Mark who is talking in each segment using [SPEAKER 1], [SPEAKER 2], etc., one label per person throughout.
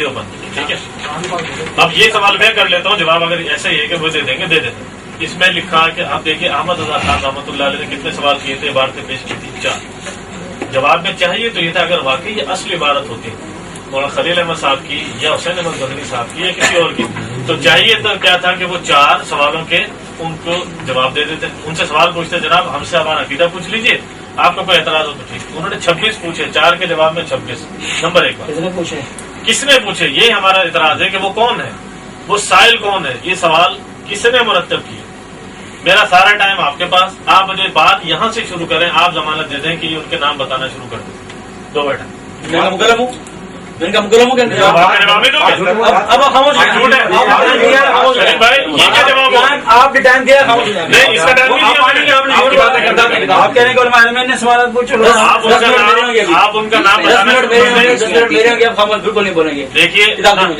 [SPEAKER 1] دیوبند. ٹھیک ہے, اب یہ سوال میں کر لیتا ہوں, جواب اگر ایسا ہی ہے کہ وہ دے دیں گے دے دیتے. اس میں لکھا کہ آپ دیکھیے احمد رضا خان رحمۃ اللہ علیہ نے کتنے سوال کیے تھے, عبارتیں پیش کی تھی 4. جواب میں چاہیے تو یہ تھا اگر واقعی یہ اصل عبارت ہوتی مولانا خلیل احمد صاحب کی یا حسین احمد مدنی صاحب کی یا کسی اور کی, تو چاہیے تو کیا تھا کہ وہ 4 سوالوں کے ان کو جواب دے دیتے. ان سے سوال پوچھتے, جناب ہم سے ہمارا عقیدہ پوچھ لیجیے, آپ کو کوئی اعتراض ہو تو ٹھیک. انہوں نے 26 پوچھے, 4 کے جواب میں 26. نمبر 1 کس نے پوچھے, یہ ہمارا اعتراض ہے کہ وہ کون ہے, وہ سائل کون ہے, یہ سوال کس نے مرتب کیے. میرا سارا ٹائم آپ کے پاس, آپ مجھے بات یہاں سے شروع کریں, آپ ضمانت دے دیں کہ یہ ان کے نام بتانا شروع کر دیں. 2 بیٹا
[SPEAKER 2] میں مکلم ہوں, ان کا مکلم ہوں کہ
[SPEAKER 1] اب خاموش
[SPEAKER 2] آپ نے ٹائم دیا,
[SPEAKER 1] نہیں اس کا ٹائم
[SPEAKER 2] آپ کہنے کو میں نے سوالات پوچھو,
[SPEAKER 1] آپ ان کا نام
[SPEAKER 2] میرے آپ خاموش بالکل نہیں بولیں گے.
[SPEAKER 1] دیکھیے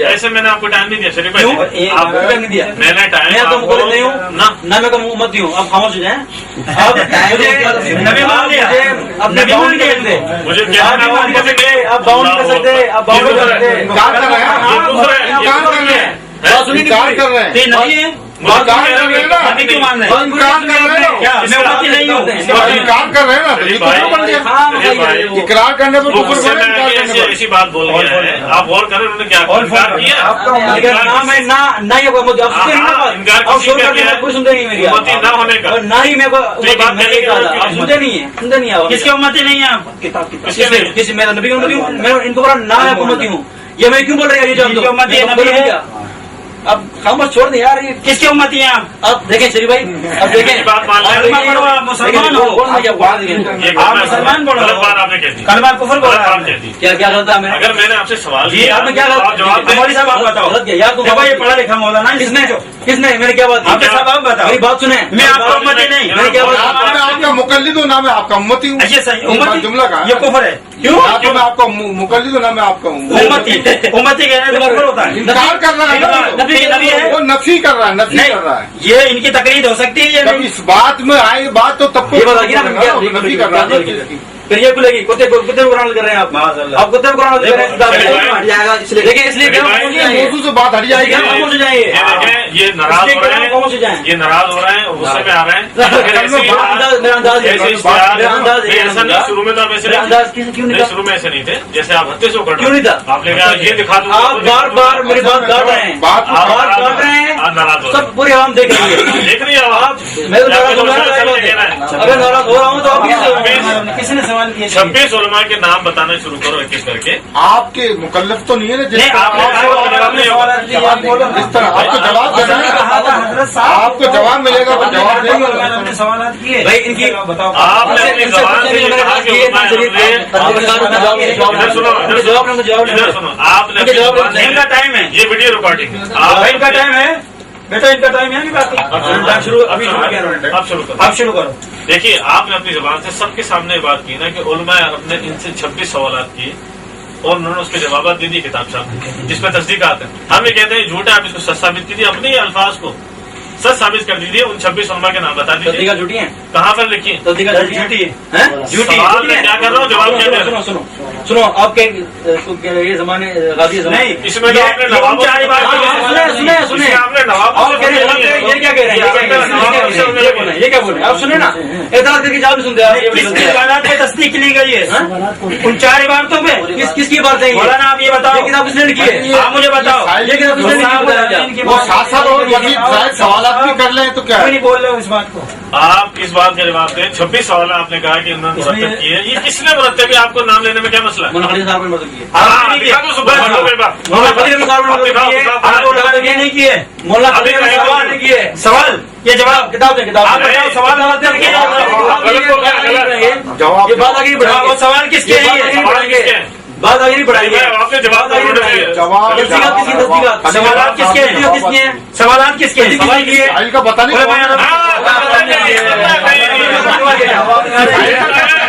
[SPEAKER 1] ایسے میں نے آپ کو ٹائم نہیں دیا شریف بھائی,
[SPEAKER 2] آپ کو ٹائم نہیں دیا,
[SPEAKER 1] میں نے ٹائم
[SPEAKER 2] میں تو مکلم نہیں ہوں نہ میں امتی ہوں. آپ خاموش ہو جائیں, اپنے باؤنڈ نہیں کر سکتے,
[SPEAKER 1] مجھے
[SPEAKER 2] آپ باؤنڈ نہیں کر سکتے, آپ باؤنڈ نہیں کر سکتے. نہیں ہے
[SPEAKER 3] اقرار کرنے پر
[SPEAKER 1] ایسی بات بول گیا ہے, آپ غور کریں انہوں نے کیا نہ ہونے کا,
[SPEAKER 2] نہ ہی میرے کو سنتے نہیں ہے, سنتے نہیں ہے. کس کی امتی نہیں ہے آپ, کسی میرا نبی امتی ہوں, میں ان کو بولا نہ ہے امتی ہوں, یہ میں کیوں بول رہی ہے, یہ جو اب خاموش چھوڑ دیں یار, کس کی امتی ہیں آپ. اب دیکھیں شریف بھائی, اب دیکھیں مسلمان بولو, کلمہ کفر بولو, کیا کیا غلط ہے.
[SPEAKER 1] اگر میں نے آپ سے سوال
[SPEAKER 2] جی آپ نے کیا
[SPEAKER 1] جواب
[SPEAKER 2] صاحب آپ بتاؤ یار, یہ پڑھا لکھا مولانا کس نے میں نے کیا بات, آپ بتاؤ میری بات سنیں, میں آپ کا امتی نہیں, میں نے کیا بات,
[SPEAKER 3] آپ کا مقلد ہوں نہ میں آپ کا امتی ہوں.
[SPEAKER 2] اچھا صحیح, امتی
[SPEAKER 3] جملہ کا
[SPEAKER 2] یہ کفر ہے, کیوں
[SPEAKER 3] میں آپ کا مقلد ہوں نہ میں آپ کا ہوں.
[SPEAKER 2] امتی کہنا تو کفر ہوتا ہے,
[SPEAKER 3] انکار کر رہا ہے, وہ نفی کر رہا ہے, نفی کر رہا ہے.
[SPEAKER 2] یہ ان کی تقریر ہو سکتی ہے,
[SPEAKER 3] جب اس بات میں آئی بات تو تب نفی کر رہا ہے.
[SPEAKER 2] پھر یہ کھلے گی, کتے قرآن کر رہے ہیں آپ, آپ کتے قرآن کر رہے ہیں. دیکھیں اس لیے
[SPEAKER 3] موضوع سے بات ہٹ جائے گی,
[SPEAKER 2] خاموش ہو جائیے,
[SPEAKER 1] یہ ناراض ہو رہے ہیں, یہ ناراض ہو رہے ہیں, غصے میں آ رہے ہیں. شروع میں تو آپ ایسے نہیں, شروع میں ایسے نہیں تھے جیسے آپ ہتے سے
[SPEAKER 2] کیوں نہیں تھا,
[SPEAKER 1] آپ نے کہا یہ دکھا دوں,
[SPEAKER 2] آپ بار بار میری بات کاٹ رہے ہیں, بات کاٹ رہے ہیں, سب پوری عوام دیکھ رہی ہے,
[SPEAKER 1] دیکھ رہی ہے آپ.
[SPEAKER 2] میں اگر ناراض ہو رہا ہوں تو آپ کسی نے سوال کیا,
[SPEAKER 1] 26 علماء کے نام بتانا شروع کرو ایک ایک کر کے.
[SPEAKER 3] آپ کے مکلف تو نہیں ہے نا, جس طرح آپ کو جواب دینا ہے, آپ کو جواب ملے گا, جواب دیں گے.
[SPEAKER 2] سوالات کیے بھائی ان کی, بتاؤ
[SPEAKER 1] آپ نے اپنی زبان سے یہ کہا کہ آپ نے
[SPEAKER 2] ان کا ٹائم ہے,
[SPEAKER 1] یہ ویڈیو ریکارڈنگ
[SPEAKER 2] ان کا ٹائم ہے بیٹا, ان کا ٹائم ہے, اب شروع کرو.
[SPEAKER 1] دیکھیے آپ نے اپنی زبان سے سب کے سامنے بات کی نا کہ علماء عرب نے ان سے 26 سوالات کیے اور انہوں نے اس کے جوابات دے دی کتاب صاحب, جس میں تصدیقات ہیں. ہم یہ کہتے ہیں جھوٹا, آپ اس کو سچ ثابت کیجیے, اپنے الفاظ کو سچ ثابت کر دیجیے. ان 26 علماء کے نام بتا دیجیے.
[SPEAKER 2] تصدیقات جھوٹی ہیں,
[SPEAKER 1] کہاں پر لکھی ہیں,
[SPEAKER 2] تصدیقات جھوٹی ہے,
[SPEAKER 1] سوال میں کیا کر رہا ہوں, جواب کیا کر رہا ہوں.
[SPEAKER 2] سنو آپ کے یہ زمانے غازی زمانے,
[SPEAKER 1] اس میں آپ نے نواب
[SPEAKER 2] یہ کیا بولے, آپ سنیں نا, اعتراض کر کے جواب سنتے ہیں, تصدیق نہیں گئی ہے ان 4 عبارتوں پہ. کس کی بات ہے مولانا, آپ یہ بتاؤ, یہ کتاب کس نے لکھی ہے, آپ مجھے بتاؤ, یہ کتاب کس نے لکھی ہے.
[SPEAKER 3] وہ ساتھ ساتھ اور مزید سوالات بھی کر لیں تو کیا
[SPEAKER 2] نہیں بول رہے اس بات کو,
[SPEAKER 1] آپ اس بات کا جواب دیں. 26 سوال آپ نے کہا کہ انہوں نے مرتب کیے, یہ کس نے مرتب کیا, آپ کو نام لینے میں کیا مسئلہ ہے.
[SPEAKER 2] مناخلی صاحب نے مدد کی, نہیں کیے, مولانا خلیل سوال نہیں کیے, سوال یہ جواب کتاب سے کتاب سوال یہ بات آگے بڑھا, وہ سوال کس کے ہیں, بات آگے نہیں بڑھائیں گے, سوالات کس کے ہیں, سوالات کس کے ہیں,
[SPEAKER 3] کا پتا نہیں.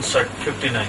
[SPEAKER 1] 59,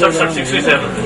[SPEAKER 1] 67।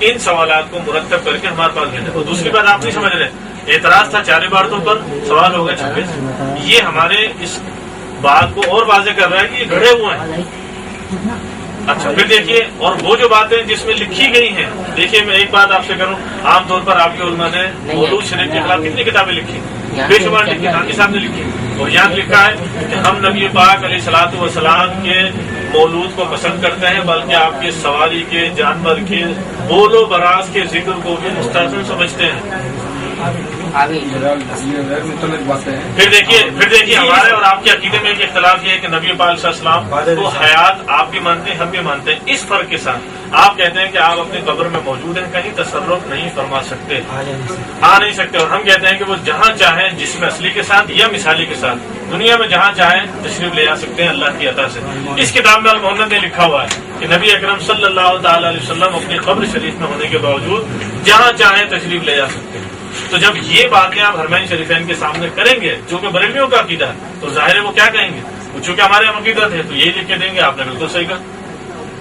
[SPEAKER 1] ان سوالات کو مرتب کر کے ہمارے پاس بھیجا. اور دوسری بات آپ نہیں سمجھ رہے, اعتراض تھا 4 عبارتوں پر, سوال ہو گئے 26. یہ ہمارے اس بات کو اور واضح کر رہا ہے کہ یہ گھڑے ہوئے ہیں. اچھا پھر دیکھیے, اور وہ جو باتیں جس میں لکھی گئی ہیں, دیکھیے میں ایک بات آپ سے کروں, عام طور پر آپ کے علماء نے مولود شریف کے خلاف کتنی کتابیں لکھی, بے شمار لکھی, خانقی صاحب نے لکھی. اور یہاں لکھا ہے کہ ہم نبی پاک علیہ الصلوۃ والسلام کے مولود کو پسند کرتے ہیں, بلکہ آپ کے سواری کے, جانور کے, بول و براز کے ذکر کو بھی مستحسن سمجھتے ہیں. پھر دیکھیے ہمارے اور آپ کے عقیدے میں ایک اختلاف یہ ہے کہ نبی پاک صلی اللہ علیہ وسلم کو حیات آپ بھی مانتے ہیں, ہم بھی مانتے ہیں. اس فرق کے ساتھ آپ کہتے ہیں کہ آپ اپنی قبر میں موجود ہیں, کہیں تصرف نہیں فرما سکتے, آ نہیں سکتے. اور ہم کہتے ہیں کہ وہ جہاں چاہیں جسم اصلی کے ساتھ یا مثالی کے ساتھ دنیا میں جہاں چاہیں تشریف لے جا سکتے ہیں اللہ کی عطا سے. اس کتاب میں المحمد نے لکھا ہوا ہے کہ نبی اکرم صلی اللہ تعالی علیہ وسلم اپنی قبر شریف میں ہونے کے باوجود جہاں چاہیں تشریف لے جا سکتے ہیں. تو جب یہ باتیں آپ حرمین شریفین کے سامنے کریں گے جو کہ بریلویوں کا عقیدہ ہے, تو ظاہر ہے وہ کیا کہیں گے, چونکہ ہمارے یہاں عقیدت ہے تو یہی لکھ کے دیں گے. آپ نے بالکل صحیح کہا.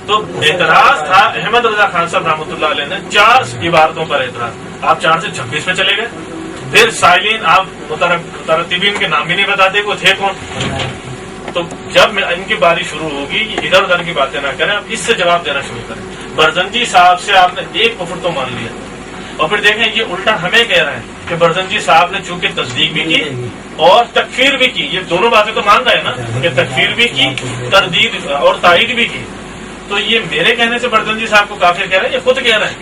[SPEAKER 1] تو اعتراض تھا احمد رضا خان صاحب رحمۃ اللہ علیہ نے 4 عبارتوں پر اعتراض, آپ 4 سے 26 میں چلے گئے. پھر سائلین آپ مترتبین کے نام بھی نہیں بتاتے وہ تھے کون. تو جب ان کی باری شروع ہوگی ادھر ادھر کی باتیں نہ کریں, آپ اس سے جواب دینا شروع کریں. برزنجی صاحب سے آپ نے ایک کفر تو مان لیا, اور پھر دیکھیں یہ الٹا ہمیں کہہ رہے ہیں کہ برزنجی صاحب نے چونکہ تصدیق بھی کی اور تکفیر بھی کی. یہ دونوں باتیں تو مان رہے ہیں نا کہ تکفیر بھی کی, تردید اور تائید بھی کی. تو یہ میرے کہنے سے برزنجی صاحب کو کافر کہہ رہے ہیں, یہ خود کہہ رہے ہیں.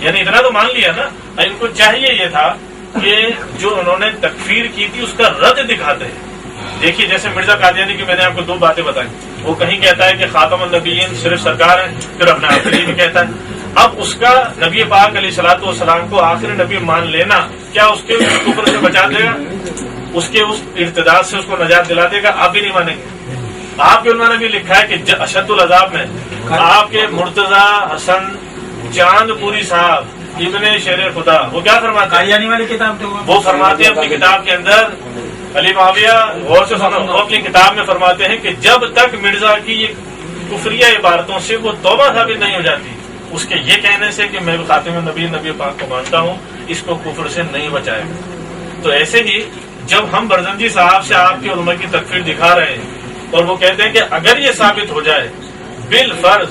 [SPEAKER 1] یعنی اتنا تو مان لیا نا. ان کو چاہیے یہ تھا کہ جو انہوں نے تکفیر کی تھی اس کا رد دکھاتے ہیں. دیکھیے جیسے مرزا قادیانی کی میں نے آپ کو 2 باتیں بتائیں. وہ کہیں کہتا ہے کہ خاتم النبیین صرف سرکار ہیں, پھر اپنے آپ کے لیے بھی کہتا ہے. اب اس کا نبی پاک علیہ الصلوۃ والسلام کو آخری نبی مان لینا کیا اس کے کفر سے بچا دے گا, اس کے اس ارتداد سے اس کو نجات دلا دے گا؟ آپ بھی نہیں مانیں گے. آپ کے علماء نے بھی لکھا ہے کہ اشد العذاب میں آپ کے مرتضی حسن چاند پوری صاحب ابن شیر خدا وہ کیا فرماتے ہیں,
[SPEAKER 4] والی کتاب
[SPEAKER 1] وہ فرماتے ہیں اپنی کتاب کے اندر, علی معاویہ غور سے سنو, وہ اپنی کتاب میں فرماتے ہیں کہ جب تک مرزا کی یہ کفریہ عبارتوں سے وہ توبہ ثابت نہیں ہو جاتی, اس کے یہ کہنے سے کہ میں خاتم النبی نبی پاک کو مانتا ہوں, اس کو کفر سے نہیں بچائے گا. تو ایسے ہی جب ہم برزنجی صاحب سے آپ کی علماء کی تکفیر دکھا رہے ہیں اور وہ کہتے ہیں کہ اگر یہ ثابت ہو جائے بالفرض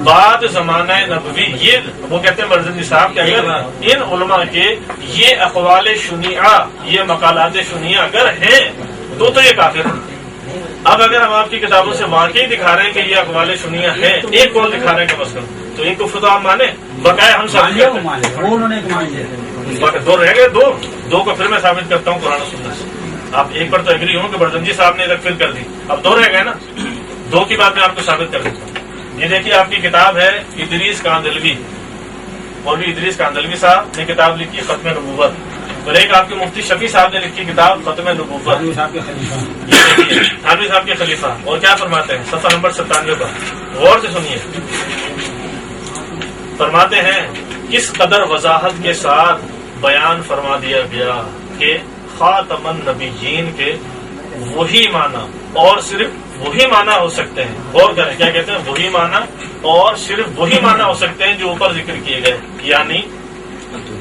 [SPEAKER 1] بعد زمانہ نبوی, یہ وہ کہتے ہیں برزنجی صاحب کہ اگر ان علماء کے یہ اقوال شنیعہ, یہ مقالات شنیعہ اگر ہیں تو یہ کافر ہیں. اب اگر ہم آپ کی کتابوں سے واقعی دکھا رہے ہیں کہ یہ اقوال شنیعہ ہے, ایک قول دکھا رہے ہیں کہ مثلا, تو ایک کفر تو آپ مانے, بقایا ہم ثابت کرتے 2 رہ گئے, 2 کو پھر میں ثابت کرتا ہوں قرآن و سنت سے. آپ ایک پر تو ایگری ہوں کہ برزنجی صاحب نے تکفیر کر دی, اب 2 رہ گئے نا, 2 کی بات میں آپ کو ثابت کر دیتا ہوں. یہ دیکھیے آپ کی کتاب ہے ادریس کاندلوی, مولوی ادریس کاندلوی صاحب نے کتاب لکھی ختم نبوت, اور ایک آپ کے مفتی شفیع صاحب نے لکھی کتاب ختم نبوت, تھانوی صاحب کے خلیفہ. اور کیا فرماتے ہیں صفحہ نمبر 97 پر, غور سے سنیے. فرماتے ہیں کس قدر وضاحت کے ساتھ بیان فرما دیا گیا کہ خاتم النبیین کے وہی معنی اور صرف وہی معنی ہو سکتے ہیں. اور کیا کہتے ہیں, وہی معنی اور صرف وہی معنی ہو سکتے ہیں جو اوپر ذکر کیے گئے. یعنی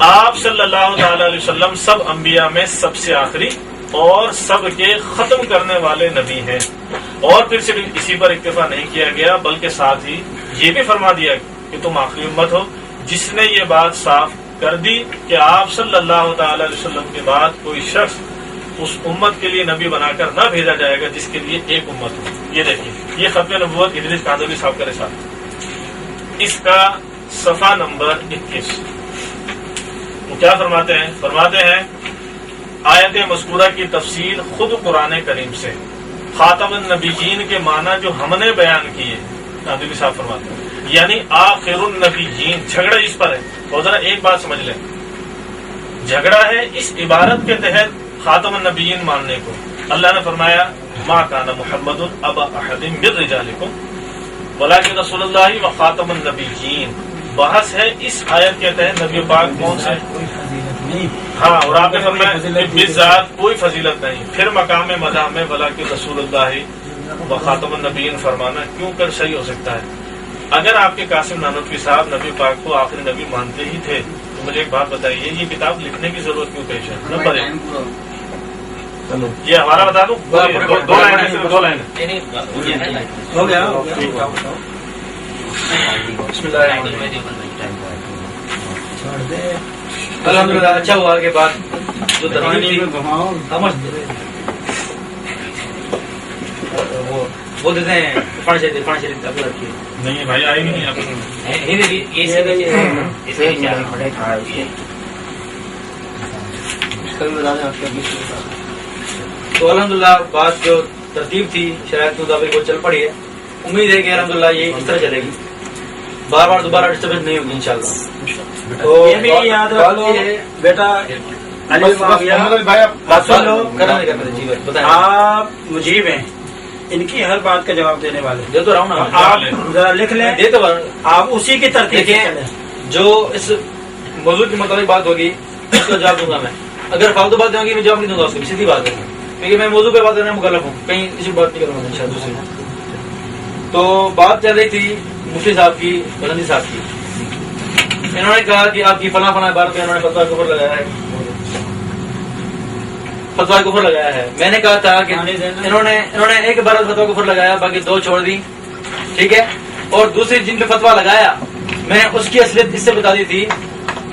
[SPEAKER 1] آپ صلی اللہ تعالی علیہ وسلم سب انبیاء میں سب سے آخری اور سب کے ختم کرنے والے نبی ہیں. اور پھر صرف اسی پر اکتفا نہیں کیا گیا بلکہ ساتھ ہی یہ بھی فرما دیا کہ تم آخری امت ہو جس نے یہ بات صاف کر دی کہ آپ صلی اللہ تعالی علیہ وسلم کے بعد کوئی شخص اس امت کے لیے نبی بنا کر نہ بھیجا جائے گا جس کے لیے ایک امت ہو. یہ دیکھیے یہ ختم نبوت ادریس کاندلوی صاحب کا رسالہ, اس کا صفحہ نمبر 21. وہ کیا فرماتے ہیں, فرماتے ہیں آیت مذکورہ کی تفصیل خود قرآن کریم سے, خاتم النبیین کے معنی جو ہم نے بیان کیے, کاندلوی صاحب فرماتے ہیں یعنی آخر النبیین. جھگڑا اس پر ہے, اور ذرا ایک بات سمجھ لیں, جھگڑا ہے اس عبارت کے تحت خاتم النبیین ماننے کو. اللہ نے فرمایا ما کان محمد ابا احد من رجالکم ولکن رسول اللہ و خاتم النبیین. بحث ہے اس آیت کے تحت نبی پاک کون سے, ہاں, اور آپ نے فرمایا بالذات کوئی فضیلت نہیں. پھر مقام مدح میں ولکن رسول اللہ و خاتم النبیین فرمانا کیوں کر صحیح ہو سکتا ہے؟ اگر آپ کے قاسم نانوتوی صاحب نبی پاک کو آخری نبی مانتے ہی تھے تو مجھے ایک بات بتائیے یہ کتاب لکھنے کی ضرورت کیوں پیش ہے؟ نمبر 1 یہ ہمارا بتا دوں 2 لائن
[SPEAKER 2] ہو گیا بسم اللہ الرحمن الرحیم. الحمدللہ اچھا ہوا کے بعد جو وہ دیتے ہیں فن شریف
[SPEAKER 1] نہیں ہے بھائی آئی نہیں آپ
[SPEAKER 2] تو الحمدللہ بات جو ترتیب تھی شرائط کے مطابق وہ چل پڑی ہے. امید ہے کہ الحمدللہ یہ اس طرح چلے گی بار بار دوبارہ ڈسٹربنس نہیں ہوگی انشاءاللہ. تو یہ بھی یاد رکھو بیٹا آپ مجیب ہیں ان کی ہر بات کا جواب دینے والے دے تو رہا ہوں نا. آپ ذرا لکھ لیں دے تو آپ اسی کی ترتیب جو اس موضوع کے متعلق بات ہوگی اس کا جواب دوں گا میں. اگر فالتو بات دوں گی میں جواب نہیں دوں گا اس کی سیدھی بات ہے کیونکہ میں موضوع پہ بات کرنے میں مکلف ہوں کہیں اسی بات نہیں کروں گا ان شاء اللہ دوسری. تو بات چل رہی تھی مفتی صاحب کی بلندی صاحب کی. انہوں نے کہا کہ آپ کی فلاں عبارت پہ انہوں نے فتویٰ کفر لگایا ہے میں نے کہا تھا کہ انہوں نے ایک عبارت فتویٰ کفر لگایا باقی 2 چھوڑ دی ٹھیک ہے. اور دوسری جن پہ فتویٰ لگایا میں نے اس کی اصلیت اس سے بتا دی تھی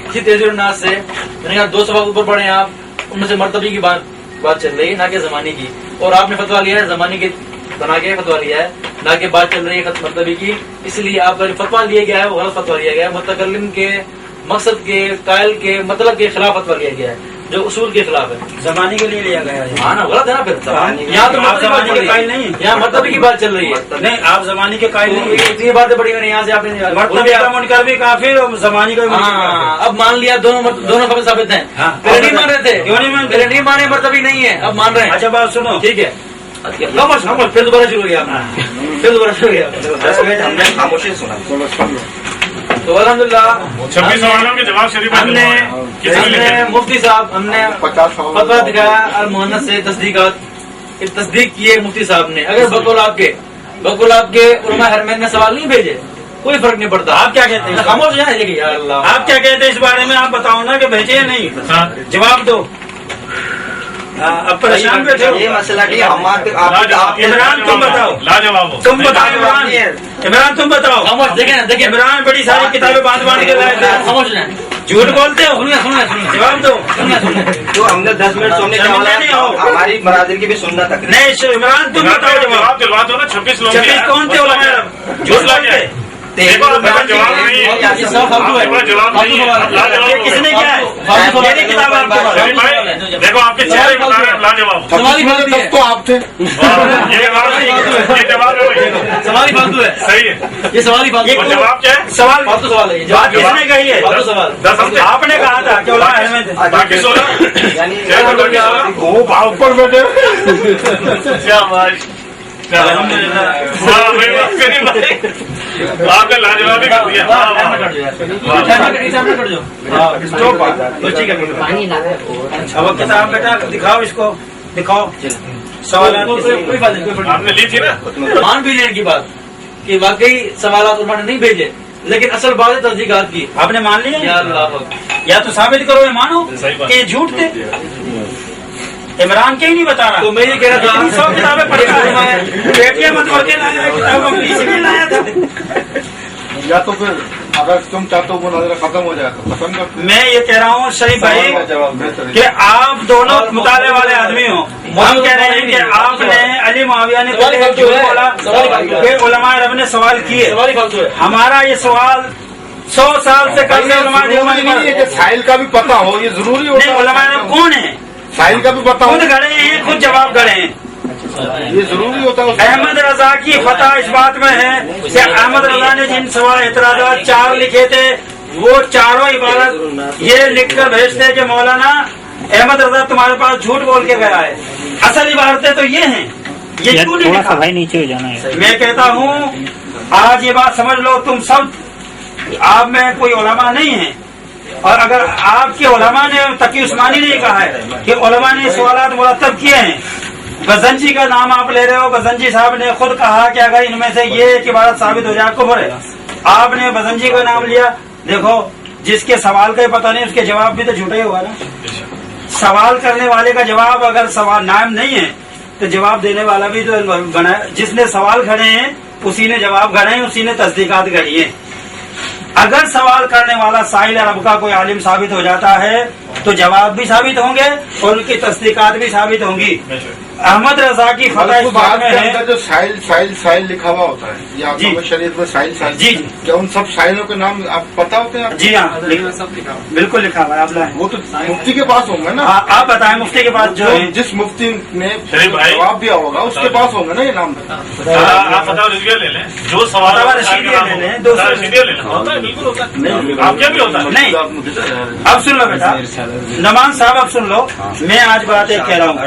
[SPEAKER 2] اسی تیزی الناس سے. میں نے کہا 2 صفحہ اوپر پڑھیں آپ ان میں سے مرتبی کی بات چل رہی ہے نہ کہ زمانی کی. اور آپ نے فتویٰ لیا ہے زمانی کے بنا کے فتویٰ لیا ہے نہ کہ بات چل رہی ہے مرتبی کی. اس لیے آپ کا جو فتویٰ لیا گیا ہے وہ غلط فتویٰ لیا گیا ہے. متکلم کے مقصد کے قائل کے مطلب کے خلاف فتویٰ لیا گیا ہے جو اصول کے خلاف ہے. زمانے کے لیے لیا گیا ہے ہاں نا غلط ہے نا. پھر یہاں تو زمانے کے قائل نہیں یہاں مرتبی کی بات چل رہی ہے. نہیں آپ زمانے کے قائل نہیں اتنی باتیں پڑھی میں نے یہاں سے آپ نے مرتبی کا منکر بھی کافر اور زمانے کا بھی اب مان لیا دونوں خبر ثابت ہیں. پہلے نہیں مان رہے تھے پہلے نہیں مانے مرتبی نہیں ہے اب مان رہے ہیں. اچھا بات سنو ٹھیک ہے پھر دوبارہ شروع ہو گیا خاموشی سنا. تو الحمدللہ
[SPEAKER 1] 26 سوالوں کے جواب شریف
[SPEAKER 2] ہم نے مفتی صاحب ہم نے فتویٰ دکھایا المحنت سے تصدیق کی ہے مفتی صاحب نے. اگر بقول آپ کے علماء حرمین نے سوال نہیں بھیجے کوئی فرق نہیں پڑتا. آپ کیا کہتے ہیں خاموش جائیں یا اللہ آپ کیا کہتے ہیں اس بارے میں آپ بتاؤ نا کہ بھیجے یا نہیں جواب دو. اب پریشان بیٹھے ہو.
[SPEAKER 5] یہ مسئلہ کہ
[SPEAKER 2] عمران تم بتاؤ تم بتاؤ عمران تم بتاؤ. دیکھیں عمران بڑی ساری کتابیں باندھ کے لائے تھے جھوٹ بولتے ہو. جواب دو
[SPEAKER 5] تو ہم نے 10 منٹ سننے کا ہماری برادری کی بھی سننا تک
[SPEAKER 2] نہیں. عمران تم بتاؤ
[SPEAKER 1] جواب دلوا دو نا. 26 لوگ
[SPEAKER 2] کون تھے علماء جھوٹ بولتے
[SPEAKER 1] جواب نہیں
[SPEAKER 2] کس نے کیا ہے میری کتاب آپ
[SPEAKER 1] دیکھو آپ کے چہرے بتا رہے ہیں لاجواب.
[SPEAKER 3] تو آپ تھے
[SPEAKER 1] یہ جواب
[SPEAKER 2] سوال فالتو ہے
[SPEAKER 1] صحیح ہے.
[SPEAKER 2] یہ سوال ہی فالتو
[SPEAKER 1] جواب کیا ہے؟
[SPEAKER 2] سوال فالتو سوال ہے. جواب کس نے کہی ہے فالتو سوال
[SPEAKER 1] 10
[SPEAKER 2] آپ نے کہا تھا کہ علماء احمد
[SPEAKER 1] باقی 16
[SPEAKER 3] وہ اوپر بیٹھے
[SPEAKER 1] آپ نے لاجواب کر دیا.
[SPEAKER 2] اب کتاب بیٹا دکھاؤ اس کو دکھاؤ سوالات آپ نے لی تھی نا. مان بھی لینے کی بات کہ واقعی سوالات انہوں نے نہیں بھیجے لیکن اصل بات ہے تصدیقات کی. آپ نے مان لیا یا تو ثابت کرو یا مانو کہ یہ جھوٹ تھے. عمران کے ہی نہیں بتا رہا تو میں یہ کہہ رہا تھا 100 کتابیں پڑھتا ہوں بیٹیاں مت پڑھ کے لایا کتاب اسی لیے لایا تھا.
[SPEAKER 3] یا تو پھر اگر تم چاہتے ہو وہ نظر ختم ہو جائے تو ختم کر.
[SPEAKER 2] میں یہ کہہ رہا ہوں شریف بھائی کہ آپ دونوں مطالعے والے آدمی ہوں. ہم کہہ رہے ہیں کہ آپ نے علی معاویہ نے بولا کہ علماء عرب نے سوال کیے. ہمارا یہ سوال 100 سال سے قبل علماء
[SPEAKER 3] ساحل کا بھی پتہ ہو یہ ضروری ہوتا ہے.
[SPEAKER 2] علماء عرب کون ہیں
[SPEAKER 3] ساحل کا بھی پتہ ہو
[SPEAKER 2] خود گڑے ہیں خود جواب گڑے ہیں.
[SPEAKER 3] یہ ضروری ہوتا ہے.
[SPEAKER 2] احمد رضا کی فتح اس بات میں ہے کہ احمد رضا نے جن سوال اعتراضات 4 لکھے تھے وہ چاروں عبارت یہ لکھ کر بھیجتے کہ مولانا احمد رضا تمہارے پاس جھوٹ بول کے گیا ہے. اصل عبارتیں تو یہ ہیں یہ کیوں نہیں لکھا.
[SPEAKER 6] نیچے ہو جانا ہے.
[SPEAKER 2] میں کہتا ہوں آج یہ بات سمجھ لو تم سب آپ میں کوئی علماء نہیں ہیں اور اگر آپ کے علماء نے تقی عثمانی نے کہا ہے کہ علماء نے سوالات مرتب کیے ہیں. بزنجی کا نام آپ لے رہے ہو. بزنجی صاحب نے خود کہا کہ اگر ان میں سے یہ ایک عبارت ثابت ہو جائے کفر ہے
[SPEAKER 4] آپ نے بزن جی کا نام لیا. دیکھو جس کے سوال کا ہی پتہ نہیں اس کے جواب بھی تو جھوٹا ہی ہوگا نا. سوال کرنے والے کا جواب اگر سوال نام نہیں ہے تو جواب دینے والا بھی تو بنا. جس نے سوال کھڑے ہیں اسی نے جواب گھڑے ہیں, اسی نے تصدیقات گھڑی ہیں. اگر سوال کرنے والا سائل عرب کا کوئی عالم ثابت ہو جاتا ہے تو جواب بھی ثابت ہوں گے اور ان کی تصدیقات بھی ثابت ہوں گی. احمد رضا کی فتح اس بات میں ہے
[SPEAKER 3] جو سائل لکھا ہوا ہوتا ہے یا شریعت میں سائل
[SPEAKER 4] جی
[SPEAKER 3] کیا ان سب سائلوں کے نام آپ پتہ ہوتے ہیں؟
[SPEAKER 4] جی ہاں بالکل لکھا ہوا ہے. آپ لائیں
[SPEAKER 3] وہ تو مفتی کے پاس ہوں گے نا.
[SPEAKER 4] آپ بتائیں مفتی کے پاس جو
[SPEAKER 3] جس مفتی نے جواب دیا ہوگا اس کے پاس ہوں گے نا یہ نام.
[SPEAKER 1] آپ فتح رضویہ لے لیں, جو سوال
[SPEAKER 4] رشیدیہ لے لیں,
[SPEAKER 1] رشیدیہ لے لیں, ہوتا ہے بالکل ہوتا ہے. آپ کیا بھی ہوتا ہے
[SPEAKER 4] نہیں. اب سن لو بیٹا نمان صاحب, اب سن لو. میں آج بات ایک کہہ رہا ہوں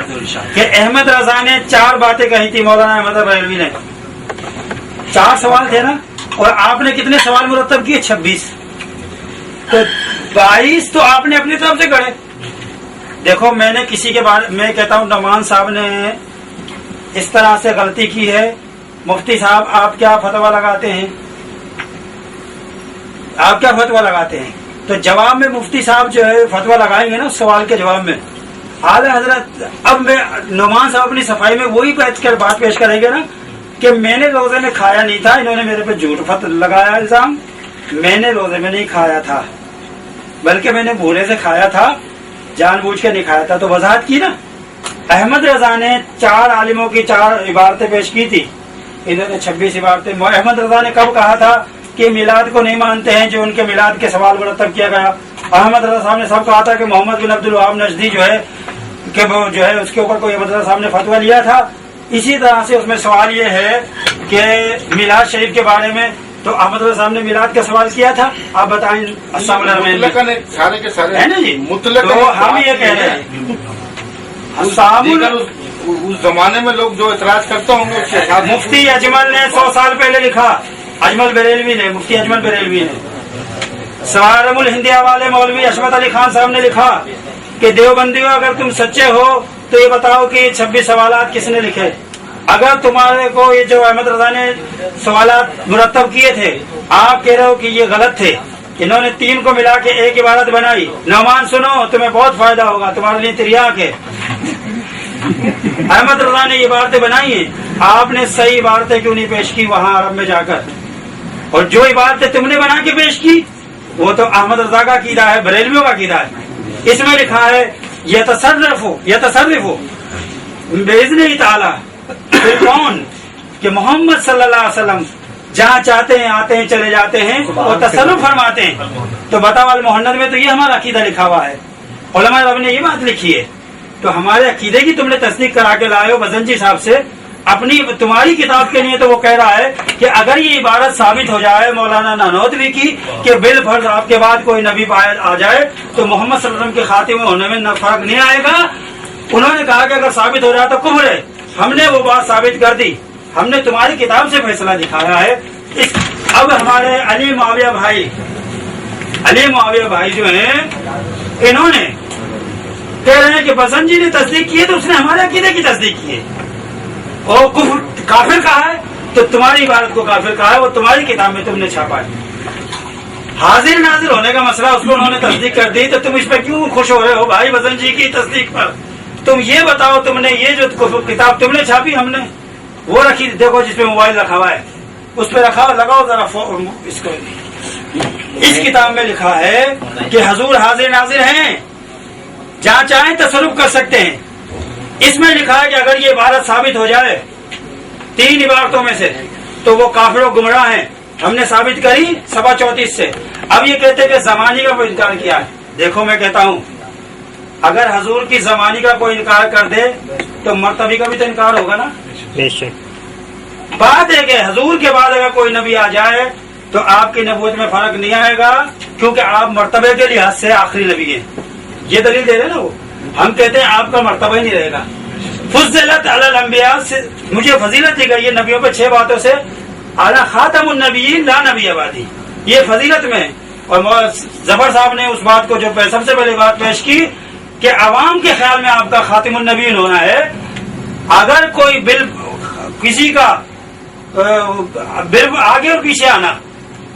[SPEAKER 4] کہ احمد رضا نے 4 باتیں کہی تھی مولانا احمد بریلوی نے. 4 سوال تھے نا اور آپ نے کتنے سوال مرتب کیے؟ 26. تو 22 تو آپ نے اپنی طرف سے گڑے. دیکھو میں نے کسی کے بارے میں کہتا ہوں نعمان صاحب نے اس طرح سے غلطی کی ہے. مفتی صاحب آپ کیا فتویٰ لگاتے ہیں؟ آپ کیا فتویٰ لگاتے ہیں؟ تو جواب میں مفتی صاحب جو ہے فتویٰ لگائیں گے نا اس سوال کے جواب میں. اعلی حضرت اب میں نعمان صاحب اپنی صفائی میں وہی بات پیش کریں گے نا کہ میں نے روزے میں کھایا نہیں تھا, انہوں نے میرے پہ جھوٹ لگایا الزام. میں نے روزے میں نہیں کھایا تھا بلکہ میں نے بھولے سے کھایا تھا, جان بوجھ کے نہیں کھایا تھا. تو وضاحت کی نا. احمد رضا نے 4 عالموں کی 4 عبارتیں پیش کی تھی, انہوں نے 26 عبارتیں. احمد رضا نے کب کہا تھا کہ میلاد کو نہیں مانتے ہیں جو ان کے میلاد کے سوال مرتب کیا گیا؟ احمد رضا صاحب نے سب کہا تھا کہ محمد بن عبد الوہاب نجدی جو ہے کہ وہ جو ہے اس کے اوپر کوئی احمد رضا صاحب نے فتویٰ لیا تھا. اسی طرح سے اس میں سوال یہ ہے کہ میلاد شریف کے بارے میں تو احمد رضا صاحب نے میلاد کا سوال کیا تھا. آپ بتائیں
[SPEAKER 3] سارے کے سارے
[SPEAKER 4] ہے نا جی.
[SPEAKER 3] مطلق
[SPEAKER 4] تو ہم یہ کہہ رہے ہیں
[SPEAKER 3] اس زمانے میں لوگ جو اعتراض کرتے ہوں گے اس کے ساتھ.
[SPEAKER 4] مفتی اجمل نے 100 سال پہلے لکھا, اجمل بریلوی نے, مفتی اجمل بریلوی نے. سوارم الہندیہ والے مولوی اشمت علی خان صاحب نے لکھا کہ دیوبندیوں اگر تم سچے ہو تو یہ بتاؤ کہ 26 سوالات کس نے لکھے. اگر تمہارے کو یہ جو احمد رضا نے سوالات مرتب کیے تھے آپ کہہ رہے ہو کہ یہ غلط تھے, انہوں نے 3 کو ملا کے ایک عبارت بنائی. نعمان سنو تمہیں بہت فائدہ ہوگا, تمہارے لیے تریاق ہے. احمد رضا نے یہ عبارتیں بنائی ہیں, آپ نے صحیح عبارتیں کیوں نہیں پیش کی وہاں عرب میں جا کر؟ اور جو عبارتیں تم نے بنا کے پیش کی وہ تو احمد رضا کا عقیدہ ہے, بریلویوں کا عقیدہ ہے. اس میں لکھا ہے یتصرف باذنہ تعالی کون کہ محمد صلی اللہ علیہ وسلم جہاں چاہتے ہیں آتے ہیں چلے جاتے ہیں اور تصرف فرماتے ہیں. تو بتاؤ المحنت میں تو یہ ہمارا عقیدہ لکھا ہوا ہے, علماء رب نے یہ بات لکھی ہے. تو ہمارے عقیدے کی تم نے تصدیق کرا کے لائے ہو بزنجی صاحب سے اپنی تمہاری کتاب کے لیے. تو وہ کہہ رہا ہے کہ اگر یہ عبارت ثابت ہو جائے مولانا نانوتوی کی کہ بالفرض آپ کے بعد کوئی نبی آ جائے تو محمد صلی اللہ علیہ وسلم کے خاتمے ہونے میں فرق نہیں آئے گا. انہوں نے کہا کہ اگر ثابت ہو جائے تو کفر ہے. ہم نے وہ بات ثابت کر دی, ہم نے تمہاری کتاب سے فیصلہ دکھایا ہے. اب ہمارے علی معاویہ بھائی جو ہیں انہوں نے کہہ رہے ہیں کہ بزنجی نے تصدیق کی ہے تو اس نے ہمارے عقیدے کی تصدیق کی ہے. اور کافر کہا ہے تو تمہاری عبارت کو کافر کہا ہے, وہ تمہاری کتاب میں تم نے چھاپا ہے. حاضر ناظر ہونے کا مسئلہ اس کو انہوں نے تصدیق کر دی تو تم اس پہ کیوں خوش ہو رہے ہو بھائی بزنجی کی تصدیق پر؟ تم یہ بتاؤ تم نے یہ جو کتاب تم نے چھاپی ہم نے وہ رکھی, دیکھو جس پہ موبائل رکھا ہوا ہے اس پہ رکھا لگاؤ ذرا اس کو. اس کتاب میں لکھا ہے کہ حضور حاضر ناظر ہیں, جہاں چاہیں تصرف کر سکتے ہیں. اس میں لکھا ہے کہ اگر یہ عبارت ثابت ہو جائے 3 عبارتوں میں سے تو وہ کافر و گمراہ ہیں. ہم نے ثابت کری 34 سے. اب یہ کہتے ہیں کہ زمانی کا کوئی انکار کیا ہے. دیکھو میں کہتا ہوں اگر حضور کی زمانی کا کوئی انکار کر دے تو مرتبی کا بھی تو انکار ہوگا نا. بات ہے کہ حضور کے بعد اگر کوئی نبی آ جائے تو آپ کی نبوت میں فرق نہیں آئے گا کیونکہ آپ مرتبے کے لحاظ سے آخری نبی ہیں. یہ دلیل دے رہے نا وہ. ہم کہتے ہیں آپ کا مرتبہ ہی نہیں رہے گا. فضلت علی الانبیاء سے مجھے فضیلت دی گئی ہے نبیوں پہ 6 باتوں سے. اعلی خاتم النبیین لا نبی بعدی, یہ فضیلت میں. اور ظفر صاحب نے اس بات کو جو سب سے پہلے بات پیش کی کہ عوام کے خیال میں آپ کا خاتم النبیین ہونا ہے. اگر کوئی کسی کا آگے اور پیچھے آنا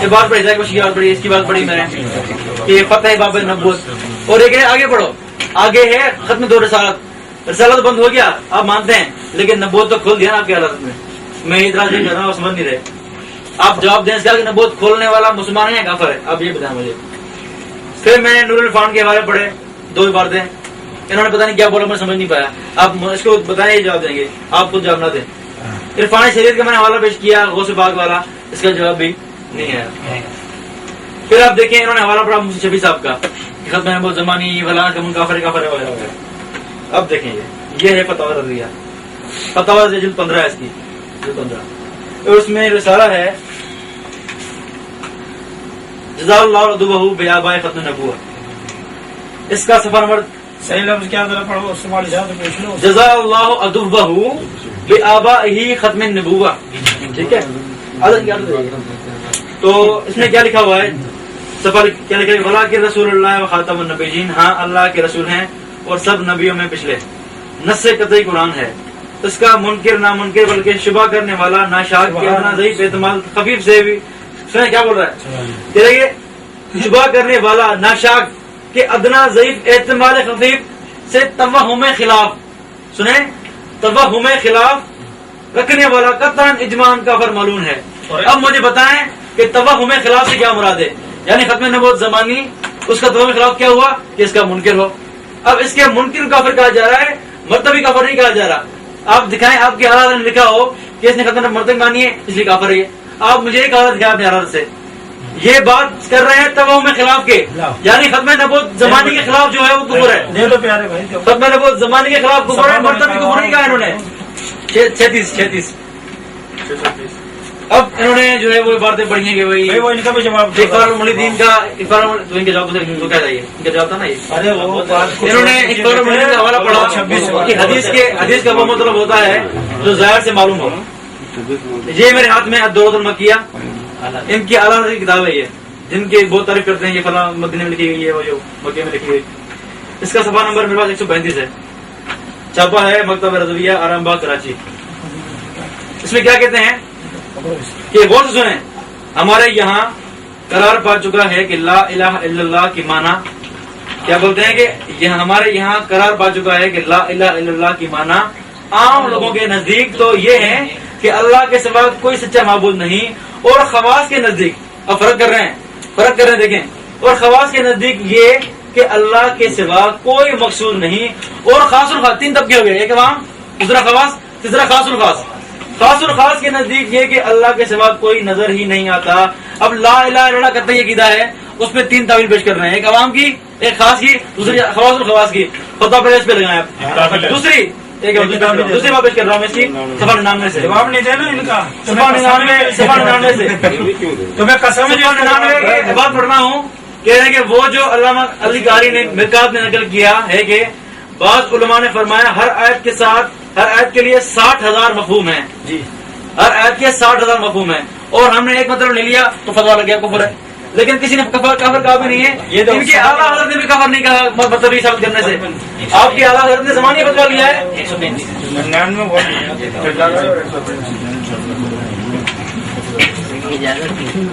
[SPEAKER 2] یہ بات پڑھی جائے کی بات پڑھی، اس کی بات پڑھی میں نے کہ فتح باب نبوت، اور ایک ہے آگے پڑھو، آگے ہے ختم دو رسالت، رسالت بند ہو گیا آپ مانتے ہیں، لیکن نبوت تو کھول دیا نا آپ کی حالت میں اعتراض نہیں کر رہا ہوں، سمجھ نہیں رہے آپ، جواب دیں اس کا کہ نبوت کھولنے والا مسلمان ہے یا کافر ہے، آپ یہ بتائیں مجھے۔ پھر میں نے نور الفان کے حوالے پڑھے 2 عبارتیں، انہوں نے پتہ نہیں کیا بولا میں سمجھ نہیں پایا، آپ اس کو بتائیں یہ جواب دیں گے، آپ خود جواب نہ دیں۔ عرفان شریعت کا میں نے حوالہ پیش کیا غوث پاک والا، اس کا جواب بھی نہیں ہے۔ پھر آپ دیکھیں انہوں نے حوالہ پڑھا مفتی شفیع صاحب کا، ختم نبوت زمانی فلاں کا کافر کافر ہے وغیرہ وغیرہ۔ اب دیکھیں یہ ہے فتاوی رضویہ، فتاوی جلد 15 ہے اس کی، جلد 15، اور اس میں رسالہ ہے جزا اللہ عدوہ بآباء ختم نبوت، اس کا صفحہ نمبر
[SPEAKER 4] صحیح لفظ کیا ذرا پڑھو، اس سے پوچھ لو۔
[SPEAKER 2] جزا اللہ عدوہ بآبائہ ختم النبوہ، ٹھیک ہے۔ تو اس میں کیا لکھا ہوا ہے، سفر کیا لکھا ہے، ولیکن رسول اللہ و خاتم النبیین، ہاں اللہ کے رسول ہیں اور سب نبیوں میں پچھلے، نص قطعی قرآن ہے، اس کا منکر نہ منکر بلکہ شبہ کرنے والا نہ شاک کے ادنا ضعیف احتمال خفیف سے بھی، سنیں کیا بول رہا ہے، دیکھیے شبہ کرنے والا نہ شاک کے ادنا ضعیف احتمال خفیف سے توہم خلاف، سنیں توہم خلاف رکھنے والا قطعاً اجماع کافر معلوم ہے۔ اب مجھے بتائیں کہ توہم خلاف سے کیا مراد ہے، یعنی ختم نبوت زمانی اس کا توہم خلاف کیا ہوا کہ اس کا منکر ہو، اب اس کے منکر کافر کہا جا رہا ہے، مرتبی کافر نہیں کہا جا رہا۔ آپ دکھائیں آپ کی حالات میں لکھا ہو کہ اس نے ختم مرتبی مانی ہے اس لیے کافر ہے، آپ مجھے ایک حالت دکھائیں اپنی حالات سے، یہ بات کر رہے ہیں توہم خلاف کے، یعنی ختم نبوت زمانی کے خلاف جو ہے وہ کفر ہے،
[SPEAKER 4] دے دو پیارے بھائی،
[SPEAKER 2] ختم نبوت زمانی کے خلاف کفر ہے، مرتبی کفر نہیں کہا انہوں نے۔ 36 اب انہوں نے جو ہے وہ باتیں پڑھی ہیں کہ
[SPEAKER 4] بھائی وہ ان کا بھی جواب
[SPEAKER 2] اقبال الملدین کا، اقبال تو ان کے جواب تو کیا چاہیے، ان کا جواب تھا نا یہ،
[SPEAKER 4] ارے وہ
[SPEAKER 2] انہوں نے اقبال الملدین کا حوالہ پڑھا کہ حدیث کا وہ مطلب ہوتا ہے جو ظاہر سے معلوم ہو۔ یہ میرے ہاتھ میں الدورۃ المکیہ، ان کی اعلیٰ کی کتاب ہے یہ، جن کی بہت تعریف کرتے ہیں، یہ فلاں مدینے میں لکھی گئی ہے، وہ جو مکے میں لکھی گئی، اس کا صفحہ نمبر میرے پاس 135 ہے، چھاپا ہے مکتبہ رضویہ آرام باغ کراچی۔ اس میں کیا کہتے ہیں کہ غور سے سنیں، ہمارے یہاں قرار پا چکا ہے کہ لا الہ الا اللہ کی معنی کیا بولتے ہیں کہ یہ ہمارے یہاں قرار پا چکا ہے کہ لا الہ الا اللہ کی معنی عام لوگوں کے نزدیک تو یہ ہے کہ اللہ کے سوا کوئی سچا معبود نہیں، اور خواص کے نزدیک، اب فرق کر رہے ہیں دیکھیں، اور خواص کے نزدیک یہ کہ اللہ کے سوا کوئی مقصود نہیں، اور خاص الخاص 3 طبقے ہو گئے، ایک عوام، دوسرا خواص، تیسرا خاص الخاص۔ خاص الخاص کے نزدیک یہ کہ اللہ کے سوا کوئی نظر ہی نہیں آتا۔ اب لا الہ الا اللہ کا یہ عقیدہ ہے، اس پہ 3 تعویل پیش کر رہے ہیں، ایک عوام کی، ایک خاص کی، دوسری خواص الخواص کی، خطہ پہلے اس پہ لگائیں آپ، دوسری بات پیش کر رہا ہوں میں اس کی صفحہ 99 سے،
[SPEAKER 4] جواب نہیں دینا ان کا،
[SPEAKER 2] صفحہ 99 سے
[SPEAKER 4] تمہیں قسم ہے
[SPEAKER 2] 99 بات پڑھ رہا ہوں، کہہ رہے ہیں کہ وہ جو علامہ علی قاری نے مرکات میں نقل کیا ہے کہ بعض علماء نے فرمایا ہر آیت کے ساتھ، ہر آیت کے لیے 60,000 مفہوم ہیں،
[SPEAKER 4] جی
[SPEAKER 2] ہر آیت کے 60,000 مفہوم ہیں، اور ہم نے ایک مطلب لے لیا تو فتویٰ لگ گیا کفر ہے، لیکن کسی نے کافر کہا بھی نہیں ہے، ان کے اعلیٰ حضرت نے بھی کافر نہیں کہا مطلب یہ ثابت کرنے سے، آپ کی اعلیٰ حضرت نے زمانی فتویٰ لیا ہے۔
[SPEAKER 4] 99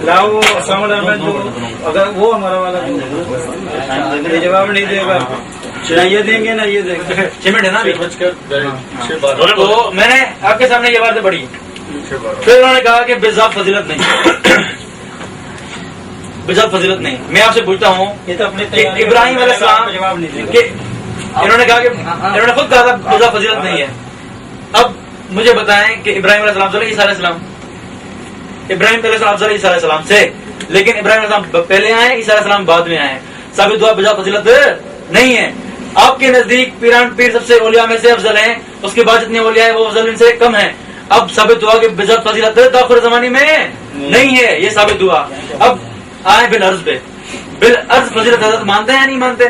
[SPEAKER 4] لاؤ السلام علیکم، اگر وہ ہمارا والا یہ جواب نہیں دے گا، نہ یہ دیں گے نہ یہ دیں گے،
[SPEAKER 2] 6 منٹ ہے نا، تو میں نے آپ کے سامنے یہ باتیں پڑھی، پھر انہوں نے کہا کہ بذات فضیلت نہیں، بذات فضیلت نہیں۔ میں آپ سے پوچھتا ہوں
[SPEAKER 4] یہ تو اپنے
[SPEAKER 2] کہ ابراہیم علیہ السلام
[SPEAKER 4] جواب نہیں دے
[SPEAKER 2] کہ انہوں نے کہا کہ انہوں نے خود کہا تھا بذات فضیلت نہیں ہے، اب مجھے بتائیں کہ ابراہیم علیہ السلام سے عیسیٰ علیہ السلام، ابراہیم علیہ السلام سے عیسیٰ علیہ السلام سے، لیکن ابراہیم علیہ السلام پہلے آئے، عیسیٰ علیہ السلام بعد میں آئے، ثابت ہوا بذات فضیلت نہیں ہے۔ آپ کے نزدیک پیر سب سے اولیاء میں سے افضل ہیں، اس کے بعد جتنے اولیاء ہیں وہ افضل ان سے کم ہیں، اب ثابت ہوا کہ بذات فضیلت تاخیر زمانے میں نہیں ہے، یہ ثابت ہوا۔ اب آئے بالعرض پہ، بالعرض فضیلت حضرت مانتے ہیں یا نہیں مانتے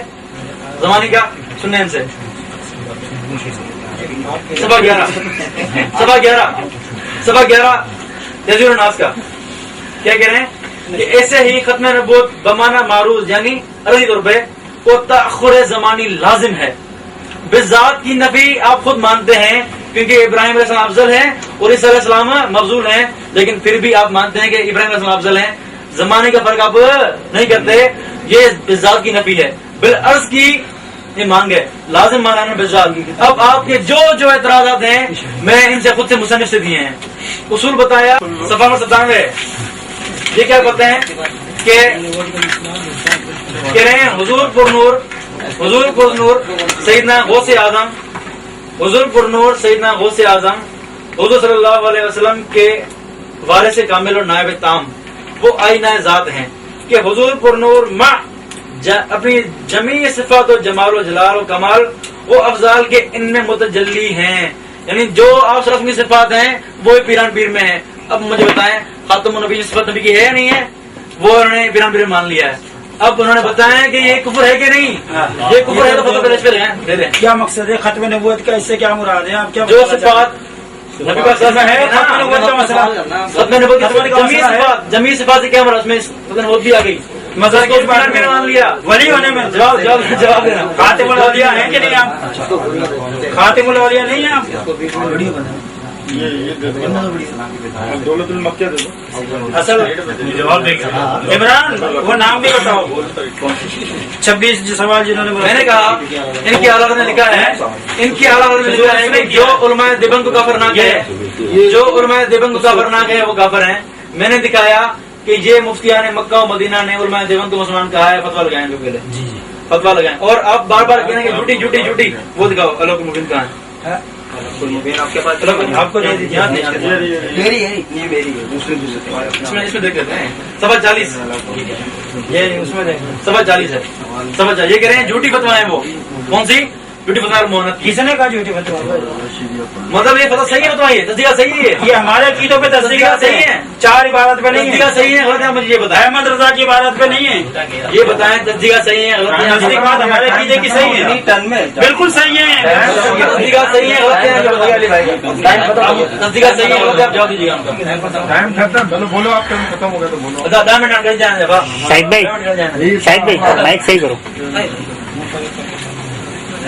[SPEAKER 2] زمانی کا؟ سنیں ان سے، صفحہ 11 تذکیر الناس کا کیا کہہ رہے ہیں کہ ایسے ہی ختم نبوت بمانا معروض یعنی عرضی طور پہ وہ تأخر زمانی لازم ہے، بذات کی نفی آپ خود مانتے ہیں کیونکہ ابراہیم علیہ السلام افضل ہیں اور عیسیٰ علیہ السلام مفضول ہیں، لیکن پھر بھی آپ مانتے ہیں کہ ابراہیم علیہ السلام افضل ہیں، زمانے کا فرق آپ نہیں کرتے. یہ بذات کی نفی ہے، بالعرض کی یہ مانگ ہے، لازم مانا ہے بذات. اب آپ کے جو اعتراضات ہیں میں ان سے خود سے مصنف سے دیے ہیں. اصول بتایا صفحہ نمبر 97. یہ کیا بتاتے ہیں کہ کہہ رہے ہیں حضور پر نور سیدنا غوث اعظم، حضور پر نور سیدنا غوث اعظم حضور صلی اللہ علیہ وسلم کے وارث کامل اور نائب تام وہ آئینہ ذات ہیں کہ حضور پر نور اپنی جمیع صفات و جمال و جلال و کمال وہ افضال کے ان میں متجلی ہیں. یعنی جو آپ رسمی صفات ہیں وہ پیران پیر میں ہیں. اب مجھے بتائیں خاتم النبی صفت نبی کی ہے یا نہیں ہے؟ وہ انہوں نے پیران پیر مان لیا ہے. اب انہوں نے بتایا کہ یہ کفر ہے کہ نہیں. یہ کفر ہے تو فتح پیش پہ دے دیں.
[SPEAKER 4] کیا مقصد ہے ختم نبوت کا؟ اس سے کیا مراد ہے؟ آپ کیا
[SPEAKER 2] جو صفات نبی پاک صلی اللہ علیہ وسلم ہے
[SPEAKER 4] ختم نبوت کا مسئلہ،
[SPEAKER 2] ختم نبوت کی جمیع صفات سے کیا مراد؟ اس میں ختم نبوت بھی آ گئی.
[SPEAKER 4] مذہب
[SPEAKER 2] کو پیران پیر مان لیا.
[SPEAKER 4] ولی ہونے میں
[SPEAKER 2] جواب دینا.
[SPEAKER 4] خاتم الاولیاء ہیں کہ نہیں آپ؟ خاتم الاولیاء نہیں ہیں آپ؟
[SPEAKER 3] دولت المکہ دے دو.
[SPEAKER 4] اصل
[SPEAKER 1] جواب دیں گے.
[SPEAKER 4] عمران وہ نام بھی بتاؤ. 26 سوال جنہوں نے
[SPEAKER 2] میں نے کہا ان کی اعلیٰ نے لکھا ہے، ان کی اعلیٰ نے لکھا ہے کہ جو علماء دیوبند کو کافر نہ کہے، جو علماء دیوبند کو کافر نہ کہے وہ کافر ہیں. میں نے دکھایا کہ یہ مفتیان مکہ و مدینہ نے علماء دیوبند کو مسلمان کہا ہے. فتویٰ لگائیں جو پہلے فتویٰ لگائیں. اور آپ بار بار کہیں گے جھوٹی وہ دکھاؤ. الگ مبین کہاں ہے؟
[SPEAKER 5] آپ کے پاس
[SPEAKER 4] آپ کو دے دیجیے.
[SPEAKER 5] میری ہے، یہ میری ہے. دوسرے
[SPEAKER 2] اس میں دیکھ لیتے ہیں. 40
[SPEAKER 4] یہ اس میں دیکھیں.
[SPEAKER 2] 40 ہے. 40 یہ کہہ رہے ہیں جھوٹی فتویٰ ہیں. وہ کون سی جھوٹی فتویٰ؟ محنت کی.
[SPEAKER 4] کس نے کہا جھوٹی فتویٰ؟
[SPEAKER 2] مطلب یہ فتویٰ صحیح ہے، فتویٰ یہ تصدیق صحیح ہے.
[SPEAKER 4] یہ ہمارے عقیدوں پہ تصدیق صحیح ہے، 4 عبارت پہ نہیں
[SPEAKER 2] تصدیق
[SPEAKER 4] ہے.
[SPEAKER 2] صحیح ہے غلط ہے؟ مجھے یہ بتائیں.
[SPEAKER 4] احمد رضا کی عبارت پہ نہیں ہے.
[SPEAKER 2] یہ بتائیں تصدیق صحیح ہے غلط ہے؟
[SPEAKER 4] تصدیق بات ہمارے عقیدے کی صحیح ہے،
[SPEAKER 5] ٹن میں
[SPEAKER 4] بالکل صحیح ہے.
[SPEAKER 2] تصدیق صحیح ہے غلط ہے؟ تصدیق صحیح ہے غلط ہے؟ آپ جواب دیجیے گا.
[SPEAKER 3] ٹائم ختم. چلو بولو، آپ ٹائم ختم ہو گیا تو بولو.
[SPEAKER 2] 10 منٹ کہیں جانے دیں.
[SPEAKER 6] شاہد بھائی مائک صحیح کرو.